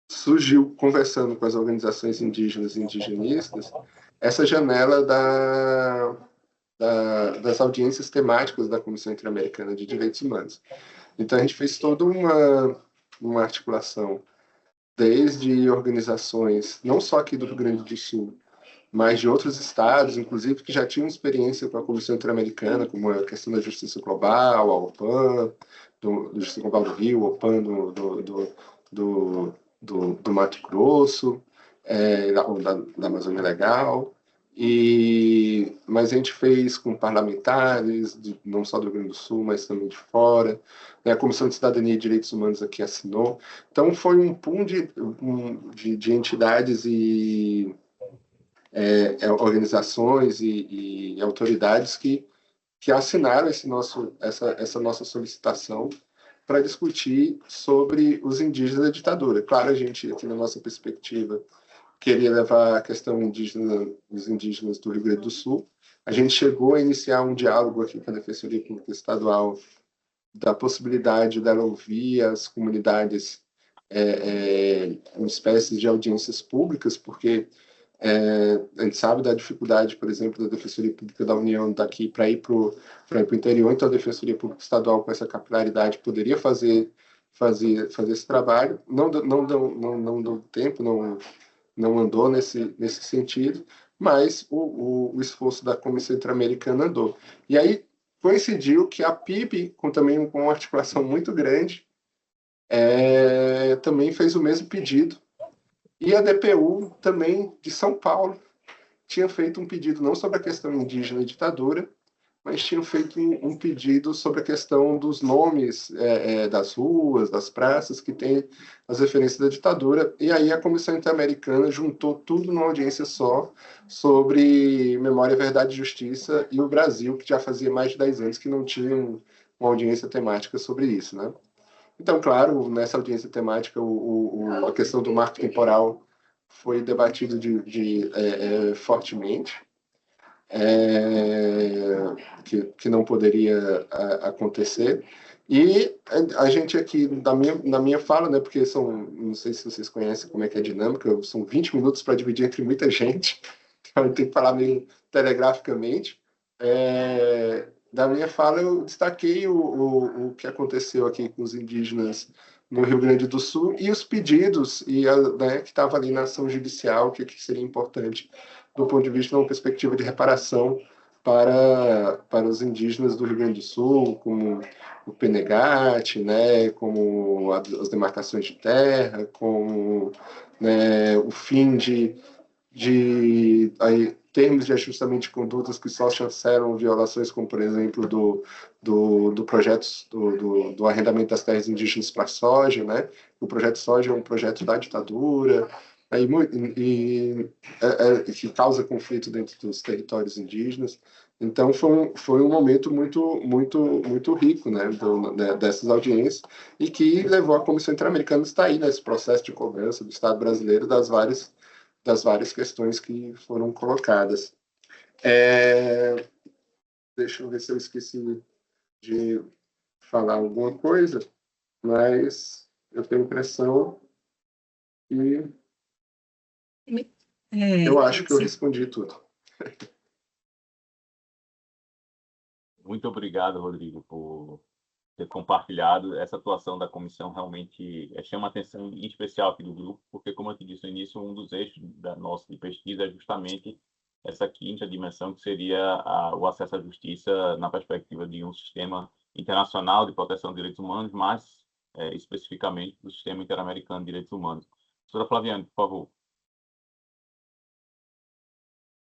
surgiu, conversando com as organizações indígenas e indigenistas, essa janela das audiências temáticas da Comissão Interamericana de Direitos Humanos. Então, a gente fez toda uma articulação, desde organizações, não só aqui do Rio Grande do Sul, mas de outros estados, inclusive, que já tinham experiência com a Comissão Interamericana, como a questão da Justiça Global, a OPAN, do Justiça Global do Rio, a OPAN do Mato Grosso, da Amazônia Legal, mas a gente fez com parlamentares, não só do Rio Grande do Sul, mas também de fora, né? A Comissão de Cidadania e Direitos Humanos aqui assinou. Então, foi um pool de entidades e organizações e autoridades que assinaram essa nossa solicitação para discutir sobre os indígenas da ditadura. Claro, a gente, aqui na nossa perspectiva, queria levar a questão dos indígenas do Rio Grande do Sul. A gente chegou a iniciar um diálogo aqui com a Defensoria Pública Estadual da possibilidade dela ouvir as comunidades em espécies de audiências públicas, porque A gente sabe da dificuldade, por exemplo, da Defensoria Pública da União daqui para ir para o interior, então a Defensoria Pública Estadual, com essa capilaridade, poderia fazer esse trabalho. Não deu tempo, não andou nesse sentido, mas o esforço da Comissão Interamericana andou. E aí coincidiu que a PIB, também com uma articulação muito grande, também fez o mesmo pedido. E a DPU, também, de São Paulo, tinha feito um pedido não sobre a questão indígena e ditadura, mas tinha feito um pedido sobre a questão dos nomes das ruas, das praças, que tem as referências da ditadura. E aí a Comissão Interamericana juntou tudo numa audiência só sobre Memória, Verdade e Justiça e o Brasil, que já fazia mais de 10 anos que não tinha uma audiência temática sobre isso, né? Então, claro, nessa audiência temática, a questão do marco temporal foi debatido fortemente, que não poderia acontecer. E a gente aqui, na minha fala, né, porque não sei se vocês conhecem como é que é a dinâmica, são 20 minutos para dividir entre muita gente, então eu tenho que falar meio telegraficamente. Da minha fala, eu destaquei o que aconteceu aqui com os indígenas no Rio Grande do Sul e os pedidos né, que estava ali na ação judicial, que seria importante do ponto de vista de uma perspectiva de reparação para os indígenas do Rio Grande do Sul, como o Penegate, né, como as demarcações de terra, como, né, o fim de termos de ajustamento de condutas que só chancelam violações, como, por exemplo, do projeto do arrendamento das terras indígenas para soja, né? O projeto soja é um projeto da ditadura, que causa conflito dentro dos territórios indígenas. Então, foi um momento muito, muito, muito rico, né, dessas audiências, e que levou a Comissão Interamericana a estar aí nesse processo de cobrança do Estado brasileiro das várias questões que foram colocadas. Deixa eu ver se eu esqueci de falar alguma coisa, mas eu tenho a impressão que eu acho que eu respondi tudo. Muito obrigado, Rodrigo, por ter compartilhado. Essa atuação da comissão realmente chama a atenção em especial aqui do grupo, porque, como eu te disse no início, um dos eixos da nossa de pesquisa é justamente essa quinta dimensão, que seria o acesso à justiça na perspectiva de um sistema internacional de proteção de direitos humanos, mas especificamente do sistema interamericano de direitos humanos. Professora Flaviane, por favor.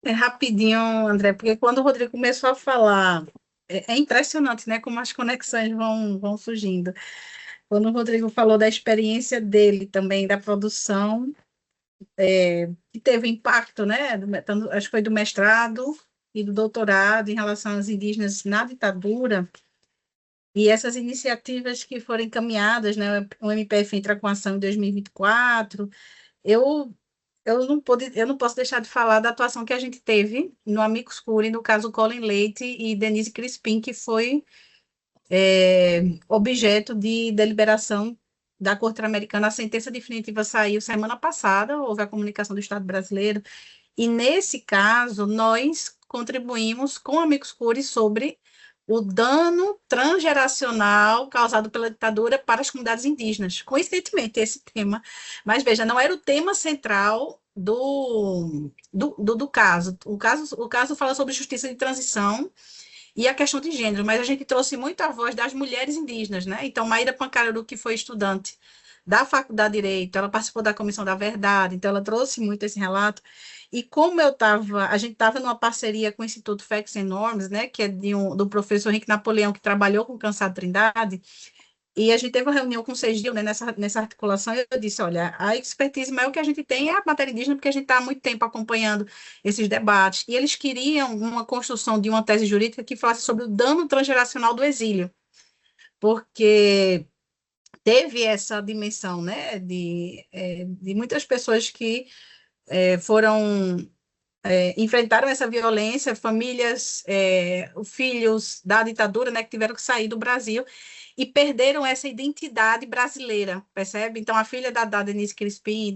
Rapidinho, André, porque quando o Rodrigo começou a falar, é impressionante, né, como as conexões vão surgindo. Quando o Rodrigo falou da experiência dele também, da produção, que teve impacto, né, acho que foi do mestrado e do doutorado em relação aos indígenas na ditadura, e essas iniciativas que foram encaminhadas, né, o MPF entra com ação em 2024, eu não posso deixar de falar da atuação que a gente teve no Amicus Curiae, no caso Colin Leite e Denise Crispim, que foi objeto de deliberação da Corte Interamericana. A sentença definitiva saiu semana passada, houve a comunicação do Estado brasileiro, e nesse caso nós contribuímos com o Amicus Curiae sobre o dano transgeracional causado pela ditadura para as comunidades indígenas. Coincidentemente, esse tema, mas veja, não era o tema central do caso. O caso fala sobre justiça de transição e a questão de gênero, mas a gente trouxe muito a voz das mulheres indígenas, né? Então, Maíra Pancararu, que foi estudante da Faculdade de Direito, ela participou da Comissão da Verdade, então ela trouxe muito esse relato. E como a gente estava numa parceria com o Instituto Facts and Norms, né, que é do professor Henrique Napoleão, que trabalhou com Cansado Trindade, e a gente teve uma reunião com o CEGIL, né, nessa articulação, e eu disse, olha, a expertise maior que a gente tem é a matéria indígena, porque a gente está há muito tempo acompanhando esses debates, e eles queriam uma construção de uma tese jurídica que falasse sobre o dano transgeracional do exílio, porque teve essa dimensão, né, de muitas pessoas que enfrentaram essa violência, famílias, filhos da ditadura, né, que tiveram que sair do Brasil e perderam essa identidade brasileira, percebe? Então, a filha da Denise Crispim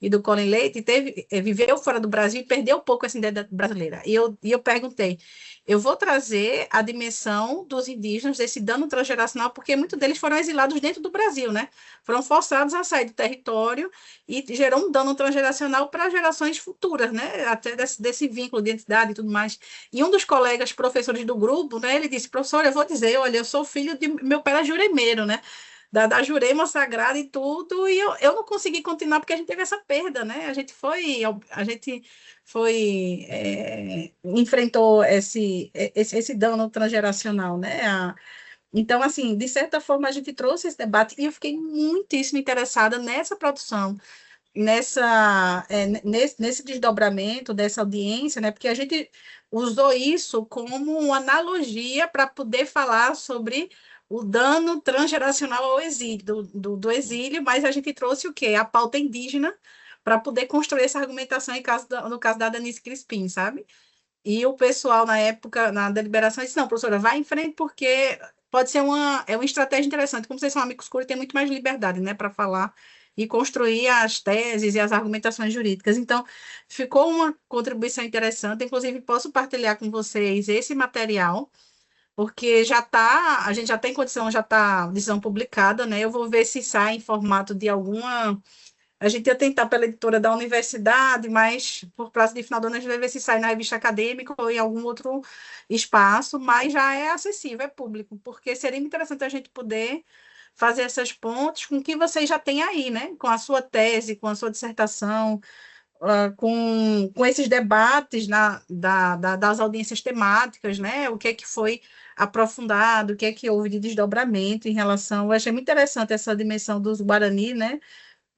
e do Colin Leite, viveu fora do Brasil e perdeu um pouco essa ideia brasileira. E eu perguntei, eu vou trazer a dimensão dos indígenas, desse dano transgeracional, porque muitos deles foram exilados dentro do Brasil, né? Foram forçados a sair do território e gerou um dano transgeracional para gerações futuras, né? Até desse vínculo de identidade e tudo mais. E um dos colegas professores do grupo, né, ele disse, professor, eu vou dizer, olha, eu sou filho de, meu pai era juremeiro, né? Da Jurema Sagrada e tudo, e eu não consegui continuar porque a gente teve essa perda, né? Enfrentou esse dano transgeracional, né? Então, assim, de certa forma, a gente trouxe esse debate e eu fiquei muitíssimo interessada nessa produção, nesse desdobramento dessa audiência, né? Porque a gente usou isso como uma analogia para poder falar sobre o dano transgeracional ao exílio, do exílio, mas a gente trouxe o quê? A pauta indígena para poder construir essa argumentação no caso da Denise Crispim, sabe? E o pessoal, na época, na deliberação, disse, não, professora, vai em frente, porque pode ser uma estratégia interessante. Como vocês são amigos curtos, tem muito mais liberdade, né, para falar e construir as teses e as argumentações jurídicas. Então, ficou uma contribuição interessante. Inclusive, posso partilhar com vocês esse material, porque a gente já tem condição, já está decisão publicada, né? Eu vou ver se sai em formato de alguma. A gente ia tentar pela editora da universidade, mas por prazo de final do ano a gente vai ver se sai na revista acadêmica ou em algum outro espaço, mas já é acessível, é público, porque seria interessante a gente poder fazer essas pontes com o que vocês já têm aí, né? Com a sua tese, com a sua dissertação, com esses debates das audiências temáticas, né? O que é que foi aprofundado, o que é que houve de desdobramento em relação. Eu achei muito interessante essa dimensão dos Guarani, né?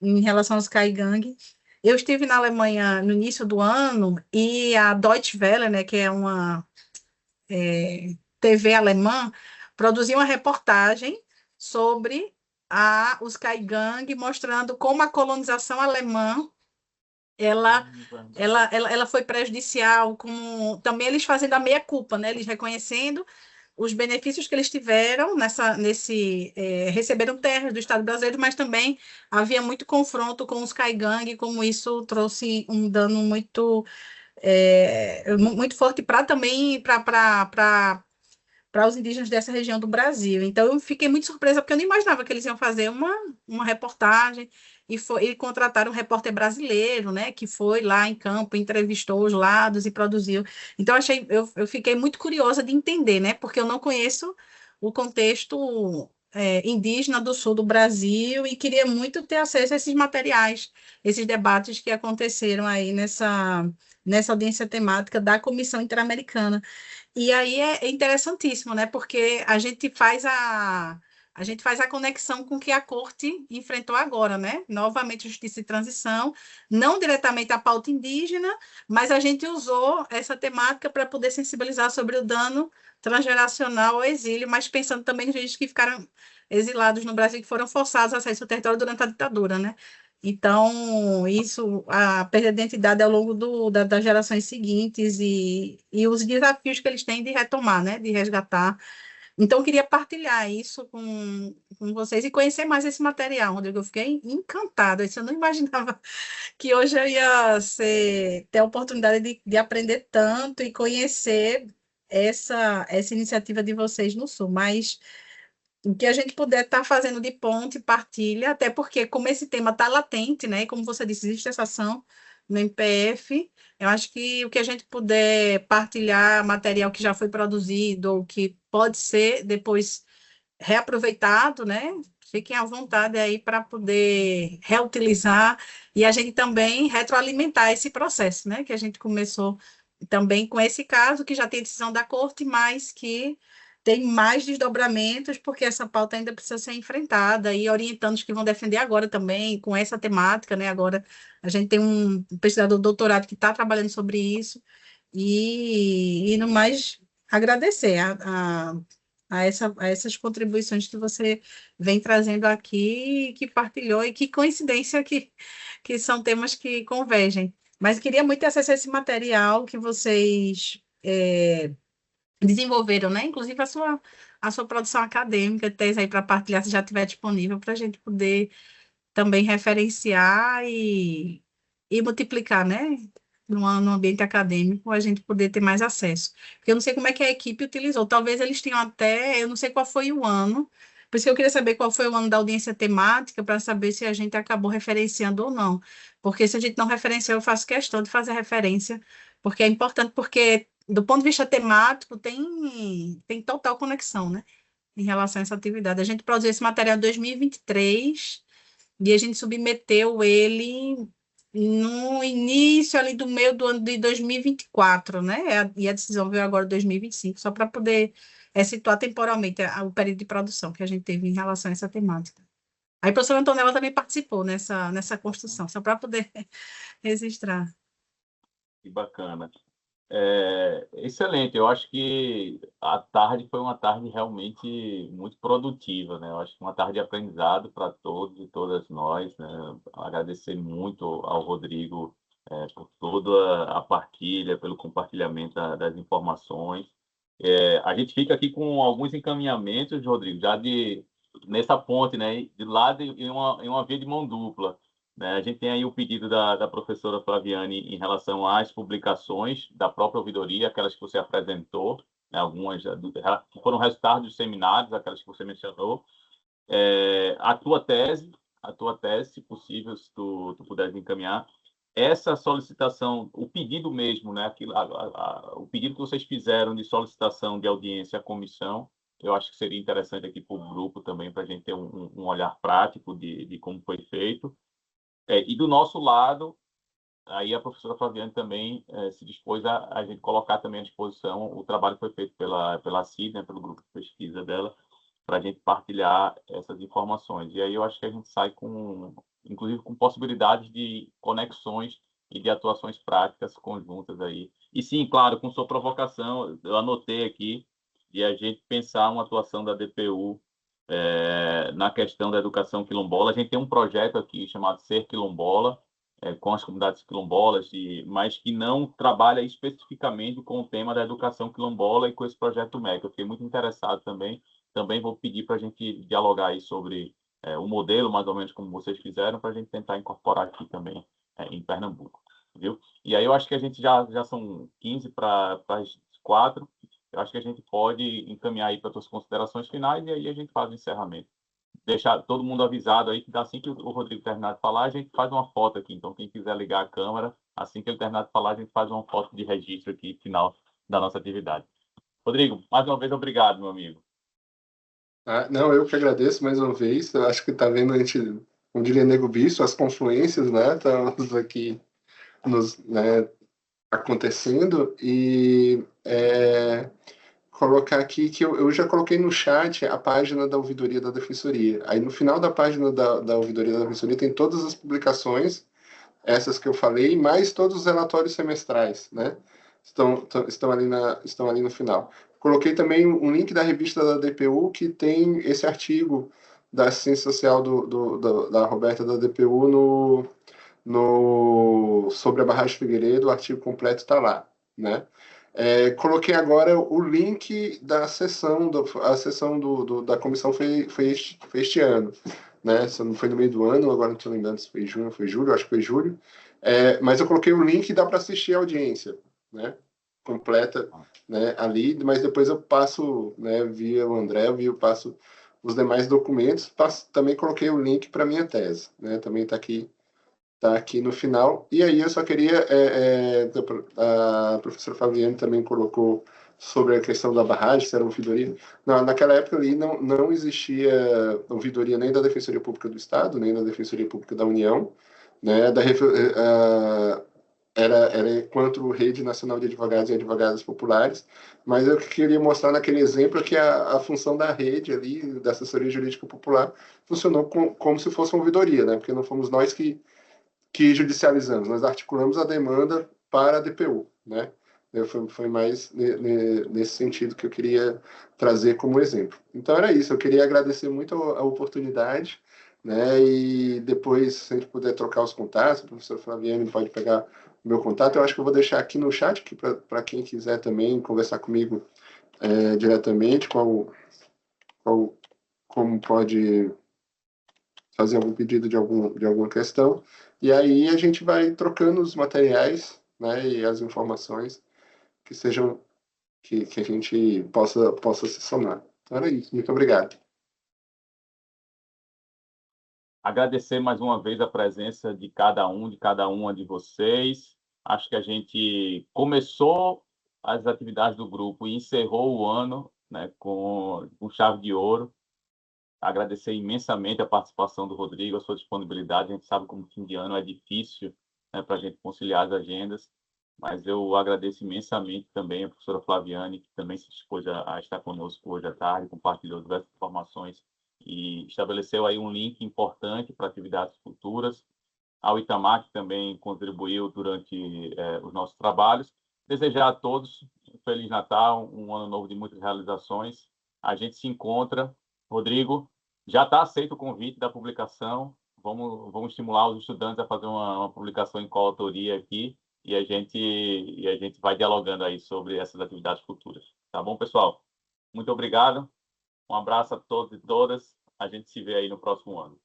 Em relação aos Caigangue. Eu estive na Alemanha no início do ano e a Deutsche Welle, né, que é uma TV alemã, produziu uma reportagem sobre os Caigangue, mostrando como a colonização alemã ela foi prejudicial, como também eles fazendo a meia-culpa, né, eles reconhecendo os benefícios que eles tiveram receberam terras do Estado brasileiro, mas também havia muito confronto com os caigangue, como isso trouxe um dano muito forte para os indígenas dessa região do Brasil. Então, eu fiquei muito surpresa, porque eu não imaginava que eles iam fazer uma reportagem e contrataram um repórter brasileiro, né, que foi lá em campo, entrevistou os lados e produziu. Então, eu fiquei muito curiosa de entender, né, porque eu não conheço o contexto indígena do sul do Brasil e queria muito ter acesso a esses materiais, esses debates que aconteceram aí nessa audiência temática da Comissão Interamericana. E aí é interessantíssimo, né? Porque a gente faz a conexão com o que a corte enfrentou agora, né? Novamente, justiça e transição, não diretamente a pauta indígena, mas a gente usou essa temática para poder sensibilizar sobre o dano transgeracional ao exílio, mas pensando também nos indígenas que ficaram exilados no Brasil, que foram forçados a sair do seu território durante a ditadura, né? Então, a perda de identidade ao longo das gerações seguintes e os desafios que eles têm de retomar, né, de resgatar. Então, eu queria partilhar isso com vocês e conhecer mais esse material, Rodrigo. Eu fiquei encantada. Isso eu não imaginava que hoje eu ia ter a oportunidade de aprender tanto e conhecer essa iniciativa de vocês no Sul, mas o que a gente puder estar fazendo de ponte, partilha, até porque, como esse tema está latente, né? Como você disse, existe essa ação no MPF, eu acho que o que a gente puder partilhar, material que já foi produzido, ou que pode ser depois reaproveitado, né? Fiquem à vontade aí para poder reutilizar e a gente também retroalimentar esse processo, né? Que a gente começou também com esse caso, que já tem decisão da corte, mas que tem mais desdobramentos, porque essa pauta ainda precisa ser enfrentada, e orientando os que vão defender agora também, com essa temática, né? Agora a gente tem um pesquisador de doutorado que está trabalhando sobre isso, e no mais, agradecer a essas contribuições que você vem trazendo aqui, que partilhou, e que coincidência que são temas que convergem. Mas queria muito acessar esse material que vocês desenvolveram, né? Inclusive a sua produção acadêmica, tese aí para partilhar, se já estiver disponível, para a gente poder também referenciar e multiplicar, né? No ambiente acadêmico, a gente poder ter mais acesso. Porque eu não sei como é que a equipe utilizou. Talvez eles tenham até, eu não sei qual foi o ano, por isso que eu queria saber qual foi o ano da audiência temática, para saber se a gente acabou referenciando ou não. Porque se a gente não referenciou, eu faço questão de fazer referência, porque é importante, porque do ponto de vista temático, tem total conexão, né? Em relação a essa atividade. A gente produziu esse material em 2023 e a gente submeteu ele no início ali do meio do ano de 2024, né? E a decisão veio agora em 2025, só para poder situar temporalmente o período de produção que a gente teve em relação a essa temática. Aí a professora Antonella também participou nessa construção, só para poder registrar. Que bacana. Excelente, eu acho que a tarde foi uma tarde realmente muito produtiva, né? Eu acho que uma tarde de aprendizado para todos e todas nós, né? Agradecer muito ao Rodrigo, por toda a partilha, pelo compartilhamento das informações. A gente fica aqui com alguns encaminhamentos, Rodrigo, já nessa ponte, né? De lado em uma via de mão dupla, né? A gente tem aí o pedido da professora Flaviane em relação às publicações da própria ouvidoria, aquelas que você apresentou, né? Algumas que foram resultados dos seminários, aquelas que você mencionou. A tua tese, se possível, se tu puderes encaminhar. Essa solicitação, o pedido mesmo, né? O pedido que vocês fizeram de solicitação de audiência à comissão, eu acho que seria interessante aqui para o grupo também, para a gente ter um olhar prático de como foi feito. E do nosso lado, aí a professora Flaviane também se dispôs a gente colocar também à disposição o trabalho que foi feito pela CID, né, pelo grupo de pesquisa dela, para a gente partilhar essas informações. E aí eu acho que a gente sai inclusive com possibilidades de conexões e de atuações práticas conjuntas aí. E sim, claro, com sua provocação, eu anotei aqui, de a gente pensar uma atuação da DPU na questão da educação quilombola. A gente tem um projeto aqui chamado Ser Quilombola, com as comunidades quilombolas, mas que não trabalha especificamente com o tema da educação quilombola e com esse projeto MEC. Eu fiquei muito interessado também. Também vou pedir para a gente dialogar aí sobre o modelo, mais ou menos como vocês fizeram, para a gente tentar incorporar aqui também em Pernambuco. Viu? E aí eu acho que a gente já são 15 para as 4. Eu acho que a gente pode encaminhar aí para as suas considerações finais e aí a gente faz o encerramento. Deixar todo mundo avisado aí que assim que o Rodrigo terminar de falar, a gente faz uma foto aqui. Então, quem quiser ligar a câmera, assim que ele terminar de falar, a gente faz uma foto de registro aqui, final da nossa atividade. Rodrigo, mais uma vez, obrigado, meu amigo. Não, eu que agradeço mais uma vez. Eu acho que está vendo, a gente, como diria Nego Bicho, as confluências, né? Estamos aqui né, acontecendo. E colocar aqui que eu já coloquei no chat a página da ouvidoria da Defensoria. Aí no final da página da ouvidoria da Defensoria tem todas as publicações, essas que eu falei, mais todos os relatórios semestrais, né? Estão ali no final. Coloquei também um link da revista da DPU que tem esse artigo da assistência social da Roberta da DPU sobre a barragem Figueiredo, o artigo completo está lá, né? Coloquei agora o link da sessão, a sessão da comissão foi este ano, né? Se não foi no meio do ano, agora não estou lembrando se foi junho ou foi julho, acho que foi julho. Mas eu coloquei o link e dá para assistir a audiência, né? Completa, né? Ali, mas depois eu passo, né? Via o André, eu passo os demais documentos. Também coloquei o link para minha tese, né? Também está aqui no final. E aí eu só queria, a professora Fabiane também colocou sobre a questão da barragem, se era ouvidoria. Naquela época ali não existia ouvidoria nem da Defensoria Pública do Estado, nem da Defensoria Pública da União, né? Era enquanto Rede Nacional de Advogados e Advogadas Populares, mas eu queria mostrar naquele exemplo que a função da rede ali, da assessoria jurídica popular, funcionou como se fosse uma ouvidoria, né? Porque não fomos nós que judicializamos, nós articulamos a demanda para a DPU, né? Foi mais nesse sentido que eu queria trazer como exemplo. Então era isso, eu queria agradecer muito a oportunidade, né? E depois, se a gente puder trocar os contatos, o professor Flaviano pode pegar o meu contato, eu acho que eu vou deixar aqui no chat, para quem quiser também conversar comigo diretamente, como pode fazer algum pedido de alguma questão. E aí a gente vai trocando os materiais, né, e as informações que sejam que a gente possa se somar. Então era isso. Muito obrigado. Agradecer mais uma vez a presença de cada uma de vocês. Acho que a gente começou as atividades do grupo e encerrou o ano, né, com chave de ouro. Agradecer imensamente a participação do Rodrigo, a sua disponibilidade. A gente sabe como fim de ano é difícil, né, para a gente conciliar as agendas, mas eu agradeço imensamente também a professora Flaviane, que também se dispôs a estar conosco hoje à tarde, compartilhou diversas informações e estabeleceu aí um link importante para atividades futuras. Ao Itamar, que também contribuiu durante os nossos trabalhos. Desejar a todos um Feliz Natal, um ano novo de muitas realizações. A gente se encontra. Rodrigo, já está aceito o convite da publicação. Vamos estimular os estudantes a fazer uma publicação em coautoria aqui e a gente vai dialogando aí sobre essas atividades futuras. Tá bom, pessoal? Muito obrigado. Um abraço a todos e todas. A gente se vê aí no próximo ano.